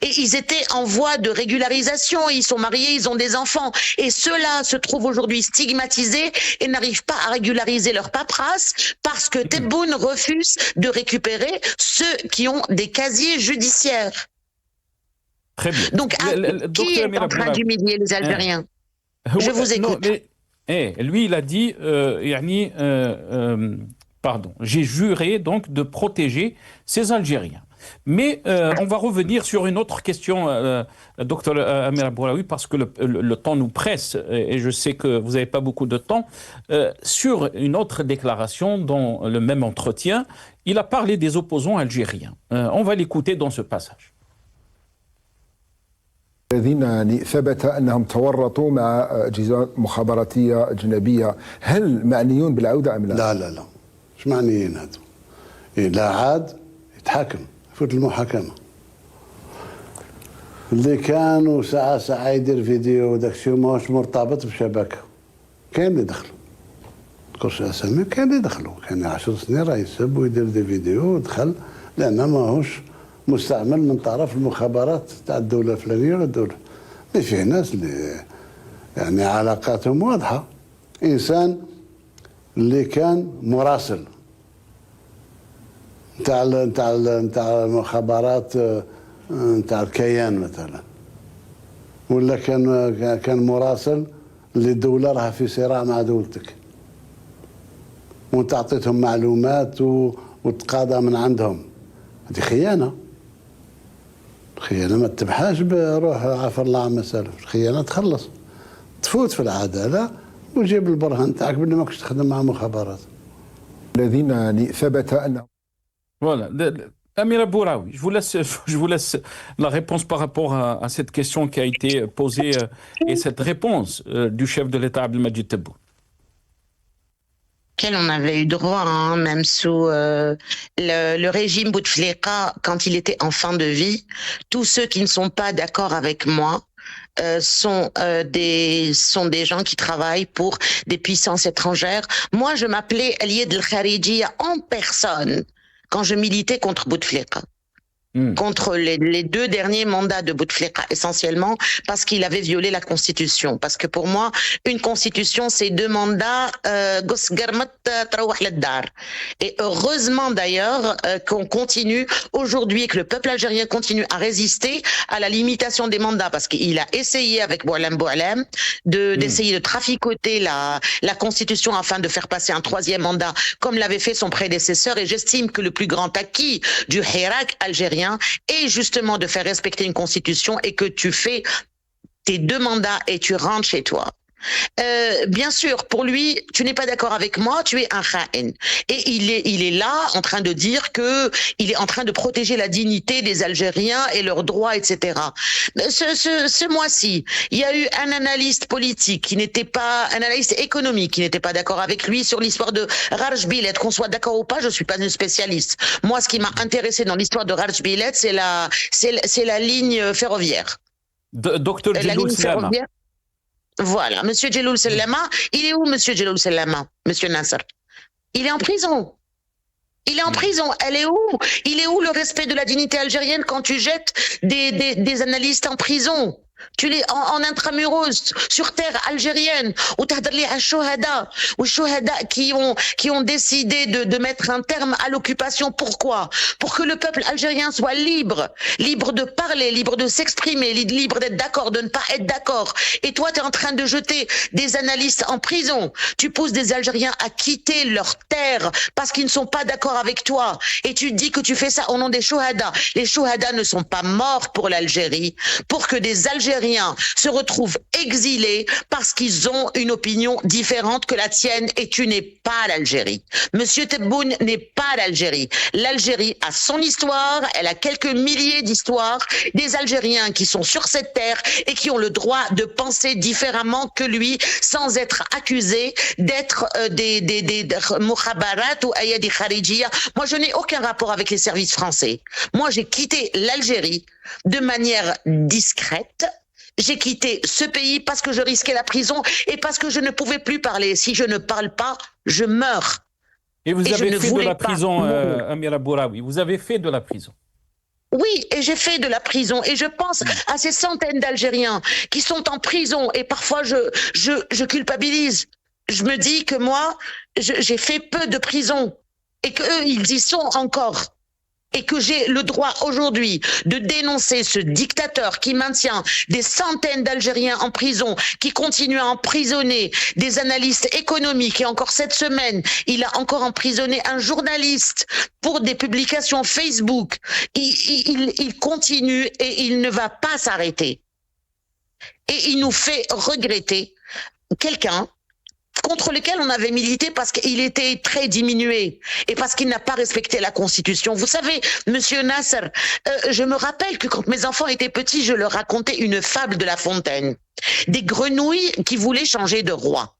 Et ils étaient en voie de régularisation, ils sont mariés, ils ont des enfants. Et ceux-là se trouvent aujourd'hui stigmatisés et n'arrivent pas à régulariser leur paperasse parce que Tebboune refuse de récupérer ceux qui ont des casiers judiciaires. Très bien. Donc, qui est en train d'humilier les Algériens? Je vous écoute. Lui, il a dit, pardon, j'ai juré donc de protéger ces Algériens. Mais on va revenir sur une autre question, docteur Amir Abouraoui, parce que le temps nous presse et je sais que vous n'avez pas beaucoup de temps. Sur une autre déclaration dans le même entretien, il a parlé des opposants algériens. On va l'écouter dans ce passage. الذين ثبت أنهم تورطوا مع أجهزة مخابراتية أجنبية هل معنيون بالعودة أم لا؟ لا لا لا مش معنيين هذو. لا عاد يتحاكم يفوت المحاكمة. اللي كانوا ساعة يدير فيديو وداك الشيء ماهوش مرتبط بشبكة. كاين اللي دخلوا. نذكرش أسامي كاين اللي دخلوا، كان 10 سنين راه يسب ويدير دي فيديو ودخل لأنه ماهوش مستعمل من طرف المخابرات تاع الدولة الفلانية ولا الدولة. اللي فيه ناس اللي يعني علاقاتهم واضحة. إنسان اللي كان مراسل نتاع المخابرات نتاع الكيان مثلا، ولا كان مراسل اللي الدولة راها في صراع مع دولتك وانت اعطيتهم معلومات وتقاضى من عندهم. هذه خيانة. الخيانة ما تبحاش بروح عفر الله عما سلف. الخيانة تخلص تفوت في العدالة وجيب البرهان تاعك باللي ماكش تخدم مع مخابرات. الذين ثبت أنهم Voilà. Amir Abouraoui, je vous laisse la réponse par rapport à cette question qui a été posée et cette réponse du chef de l'État Abdelmadjid Tebboune. On avait eu droit, hein, même sous le régime Bouteflika, quand il était en fin de vie. Tous ceux qui ne sont pas d'accord avec moi sont des gens qui travaillent pour des puissances étrangères. Moi, je m'appelais Alied El-Kharidji en personne quand je militais contre Bouteflika. Contre les 2 derniers mandats de Bouteflika, essentiellement parce qu'il avait violé la Constitution. Parce que pour moi, une Constitution, c'est 2 mandats. Et heureusement d'ailleurs qu'on continue aujourd'hui, que le peuple algérien continue à résister à la limitation des mandats, parce qu'il a essayé avec Boualem d'essayer de traficoter la Constitution afin de faire passer un 3e mandat, comme l'avait fait son prédécesseur. Et j'estime que le plus grand acquis du Hirak algérien et justement de faire respecter une constitution et que tu fais tes 2 mandats et tu rentres chez toi. Bien sûr, pour lui, tu n'es pas d'accord avec moi, tu es un kha'in. Et il est là en train de dire que il est en train de protéger la dignité des Algériens et leurs droits, etc. Ce mois-ci, il y a eu un analyste politique qui n'était pas, un analyste économique qui n'était pas d'accord avec lui sur l'histoire de Rajbilet. Qu'on soit d'accord ou pas, je suis pas une spécialiste. Moi, ce qui m'a intéressé dans l'histoire de Rajbilet, c'est la ligne ferroviaire. Docteur Djeloul Selama. Voilà, Monsieur Djeloul Selama, il est où Monsieur Djeloul Selama, Monsieur Nasser? Il est en prison. Il est en prison. Elle est où? Il est où le respect de la dignité algérienne quand tu jettes des analystes en prison? Tu les en intramuros sur terre algérienne, ou shuhada qui ont décidé de mettre un terme à l'occupation. Pourquoi? Pour que le peuple algérien soit libre de parler, libre de s'exprimer, libre d'être d'accord, de ne pas être d'accord. Et toi, tu es en train de jeter des analystes en prison. Tu pousses des Algériens à quitter leur terre parce qu'ils ne sont pas d'accord avec toi. Et tu dis que tu fais ça au nom des shuhada. Les shuhada ne sont pas morts pour l'Algérie, pour que des Algériens se retrouvent exilés parce qu'ils ont une opinion différente que la tienne et tu n'es pas l'Algérie. Monsieur Tebboune n'est pas l'Algérie. L'Algérie a son histoire, elle a quelques milliers d'histoires, des Algériens qui sont sur cette terre et qui ont le droit de penser différemment que lui sans être accusés d'être des mukhabarat ou ayadi kharijia. Moi, je n'ai aucun rapport avec les services français. Moi, j'ai quitté l'Algérie de manière discrète. J'ai quitté ce pays parce que je risquais la prison et parce que je ne pouvais plus parler. Si je ne parle pas, je meurs. Et vous avez fait de la prison, Amir Abouraoui. Vous avez fait de la prison. Oui, et j'ai fait de la prison. Et je pense à ces centaines d'Algériens qui sont en prison. Et parfois, je culpabilise. Je me dis que moi, j'ai fait peu de prison. Et qu'eux, ils y sont encore. et que j'ai le droit aujourd'hui de dénoncer ce dictateur qui maintient des centaines d'Algériens en prison, qui continue à emprisonner des analystes économiques, et encore cette semaine, il a encore emprisonné un journaliste pour des publications Facebook. Il continue et il ne va pas s'arrêter. Et il nous fait regretter quelqu'un contre lequel on avait milité parce qu'il était très diminué et parce qu'il n'a pas respecté la Constitution. Vous savez, Monsieur Nasser, je me rappelle que quand mes enfants étaient petits, je leur racontais une fable de La Fontaine, des grenouilles qui voulaient changer de roi.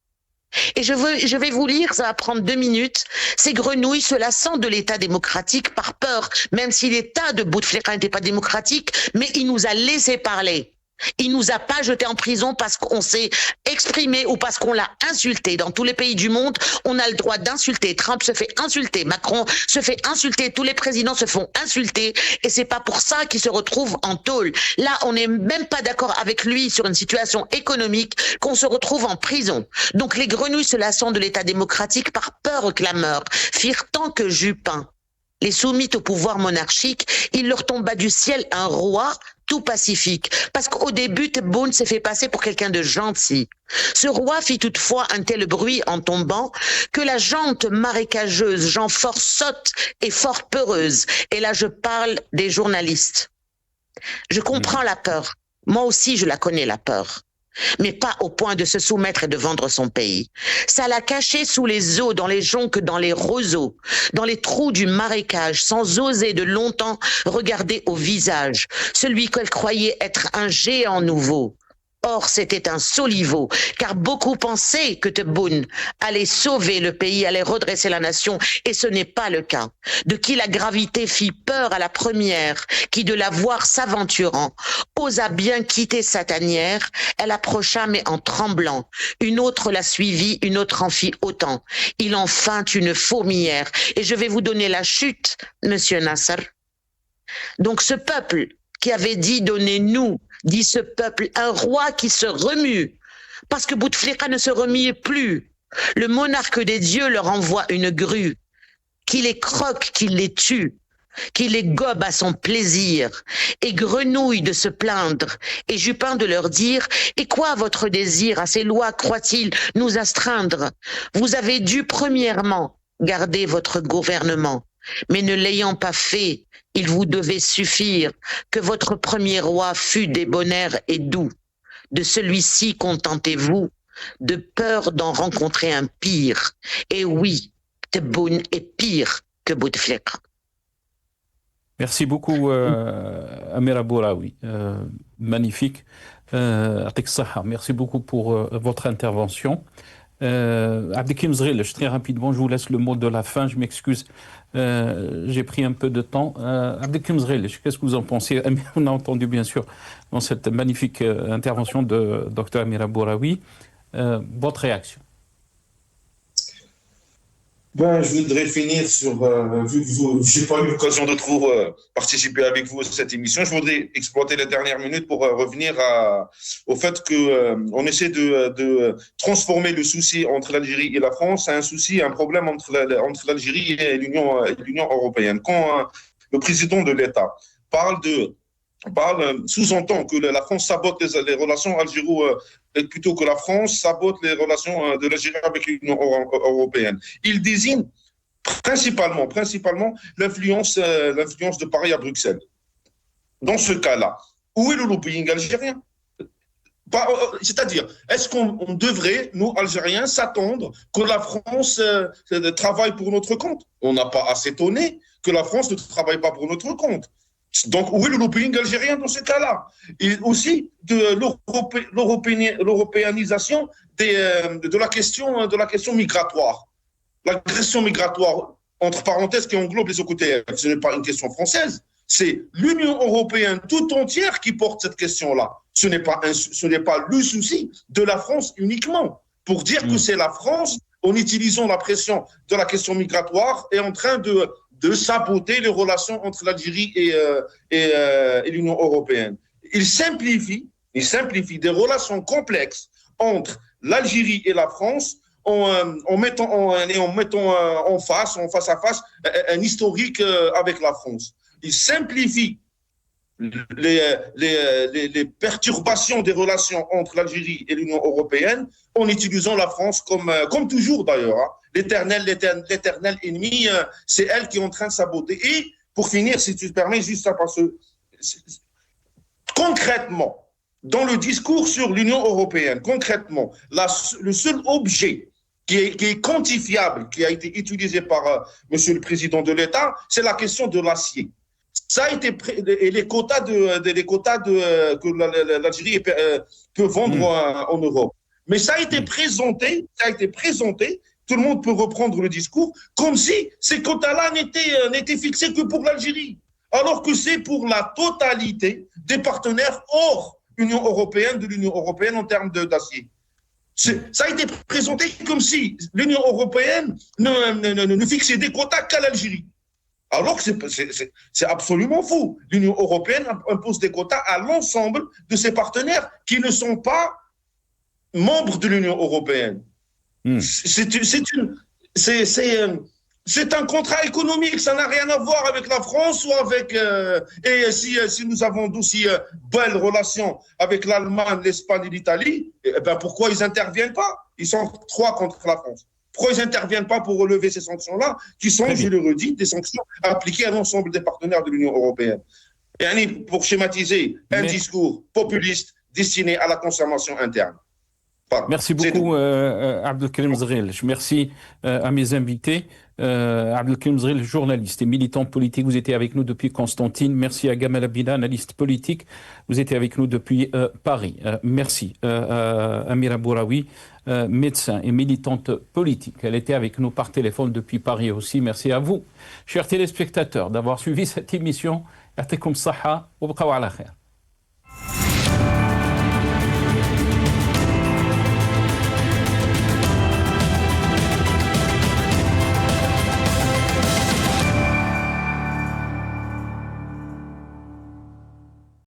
Et je vais vous lire, ça va prendre 2 minutes. Ces grenouilles se lassant de l'État démocratique par peur, même si l'État de Bouteflika n'était pas démocratique, mais il nous a laissé parler. Il nous a pas jeté en prison parce qu'on s'est exprimé ou parce qu'on l'a insulté. Dans tous les pays du monde, on a le droit d'insulter. Trump se fait insulter, Macron se fait insulter, tous les présidents se font insulter, et c'est pas pour ça qu'ils se retrouvent en tôle. Là, on n'est même pas d'accord avec lui sur une situation économique qu'on se retrouve en prison. Donc les grenouilles se lassant de l'État démocratique par peur aux clameurs firent tant que Juppin les soumit au pouvoir monarchique, il leur tomba du ciel un roi tout pacifique. Parce qu'au début, Tebboune s'est fait passer pour quelqu'un de gentil. Ce roi fit toutefois un tel bruit en tombant que la gente marécageuse, gens fort sotte et fort peureuse, et là je parle des journalistes. Je comprends la peur. Moi aussi, je la connais, la peur. Mais pas au point de se soumettre et de vendre son pays. Ça l'a caché sous les eaux, dans les joncs, dans les roseaux, dans les trous du marécage, sans oser de longtemps regarder au visage celui qu'elle croyait être un géant nouveau. Or, c'était un soliveau, car beaucoup pensaient que Tebboune allait sauver le pays, allait redresser la nation, et ce n'est pas le cas. De qui la gravité fit peur à la première, qui de la voir s'aventurant, osa bien quitter sa tanière, elle approcha mais en tremblant. Une autre la suivit, une autre en fit autant. Il en vint une fourmilière, et je vais vous donner la chute, Monsieur Nasser. Donc ce peuple qui avait dit « donnez-nous », dit ce peuple, un roi qui se remue, parce que Bouteflika ne se remuait plus. Le monarque des dieux leur envoie une grue, qui les croque, qui les tue, qui les gobe à son plaisir, et Grenouille de se plaindre, et Juppin de leur dire « Et quoi votre désir à ces lois croit-il nous astreindre? Vous avez dû premièrement garder votre gouvernement, mais ne l'ayant pas fait, il vous devait suffire que votre premier roi fût débonnaire et doux. De celui-ci contentez-vous, de peur d'en rencontrer un pire. Et oui, Tebboune est pire que Bouteflika. » Merci beaucoup, Amira Bouraoui. Magnifique. Merci beaucoup pour votre intervention. Abdelkrim Zrilech, très rapidement, je vous laisse le mot de la fin. Je m'excuse, j'ai pris un peu de temps. Abdelkrim Zrilech, qu'est-ce que vous en pensez? On a entendu, bien sûr, dans cette magnifique intervention de Dr Amira Bouraoui. Votre réaction? Ben, je voudrais finir sur, vu que je n'ai pas eu l'occasion de trop participer avec vous à cette émission, je voudrais exploiter les dernières minutes pour revenir au fait qu'on essaie de transformer le souci entre l'Algérie et la France en un souci, un problème entre l'Algérie et l'Union européenne. Quand le président de l'État sous-entend que la France sabote les relations plutôt que la France sabote les relations de l'Algérie avec l'Union européenne. Il désigne principalement l'influence de Paris à Bruxelles. Dans ce cas-là, où est le lobbying algérien? C'est-à-dire, est-ce qu'on devrait, nous, Algériens, s'attendre que la France travaille pour notre compte? On n'a pas à s'étonner que la France ne travaille pas pour notre compte. Donc, où est le lobbying algérien dans ce cas-là? Et aussi de l'européanisation de la question migratoire. La question migratoire, entre parenthèses, qui englobe les OQTF, ce n'est pas une question française, c'est l'Union européenne tout entière qui porte cette question-là. Ce n'est pas le souci de la France uniquement. Pour dire que c'est la France, en utilisant la pression de la question migratoire, est en train de saboter les relations entre l'Algérie et l'Union européenne. Il simplifie des relations complexes entre l'Algérie et la France en mettant en face à face un historique avec la France. il simplifie les perturbations des relations entre l'Algérie et l'Union européenne en utilisant la France comme toujours d'ailleurs. Hein. L'éternel ennemi, c'est elle qui est en train de saboter. Et pour finir, si tu te permets, juste ça, parce que concrètement, dans le discours sur l'Union européenne, concrètement, le seul objet qui est quantifiable, qui a été utilisé par Monsieur le Président de l'État, c'est la question de l'acier. Ça a été et les quotas que l'Algérie peut vendre en Europe. Mais ça a été présenté, tout le monde peut reprendre le discours, comme si ces quotas-là n'étaient fixés que pour l'Algérie, alors que c'est pour la totalité des partenaires hors Union européenne, de l'Union européenne en termes d'acier. Ça a été présenté comme si l'Union européenne ne fixait des quotas qu'à l'Algérie. Alors que c'est absolument faux. L'Union européenne impose des quotas à l'ensemble de ses partenaires qui ne sont pas membres de l'Union européenne. C'est un contrat économique, ça n'a rien à voir avec la France ou avec... et si nous avons d'aussi belles relations avec l'Allemagne, l'Espagne et l'Italie, pourquoi ils n'interviennent pas? Ils sont 3 contre la France. Pourquoi ils n'interviennent pas pour relever ces sanctions-là, qui sont, je le redis, des sanctions appliquées à l'ensemble des partenaires de l'Union européenne? Et pour schématiser, un discours populiste destiné à la consommation interne. Pardon. Merci beaucoup, Abdelkrim Zghil. Merci à mes invités. Abdelkrim Zghil, journaliste et militant politique, vous étiez avec nous depuis Constantine. Merci à Gamal Abida, analyste politique, vous étiez avec nous depuis Paris. Merci à Amira Bouraoui, médecin et militante politique. Elle était avec nous par téléphone depuis Paris aussi. Merci à vous, chers téléspectateurs, d'avoir suivi cette émission. Ya'tikum saha wa bqaw ala khair.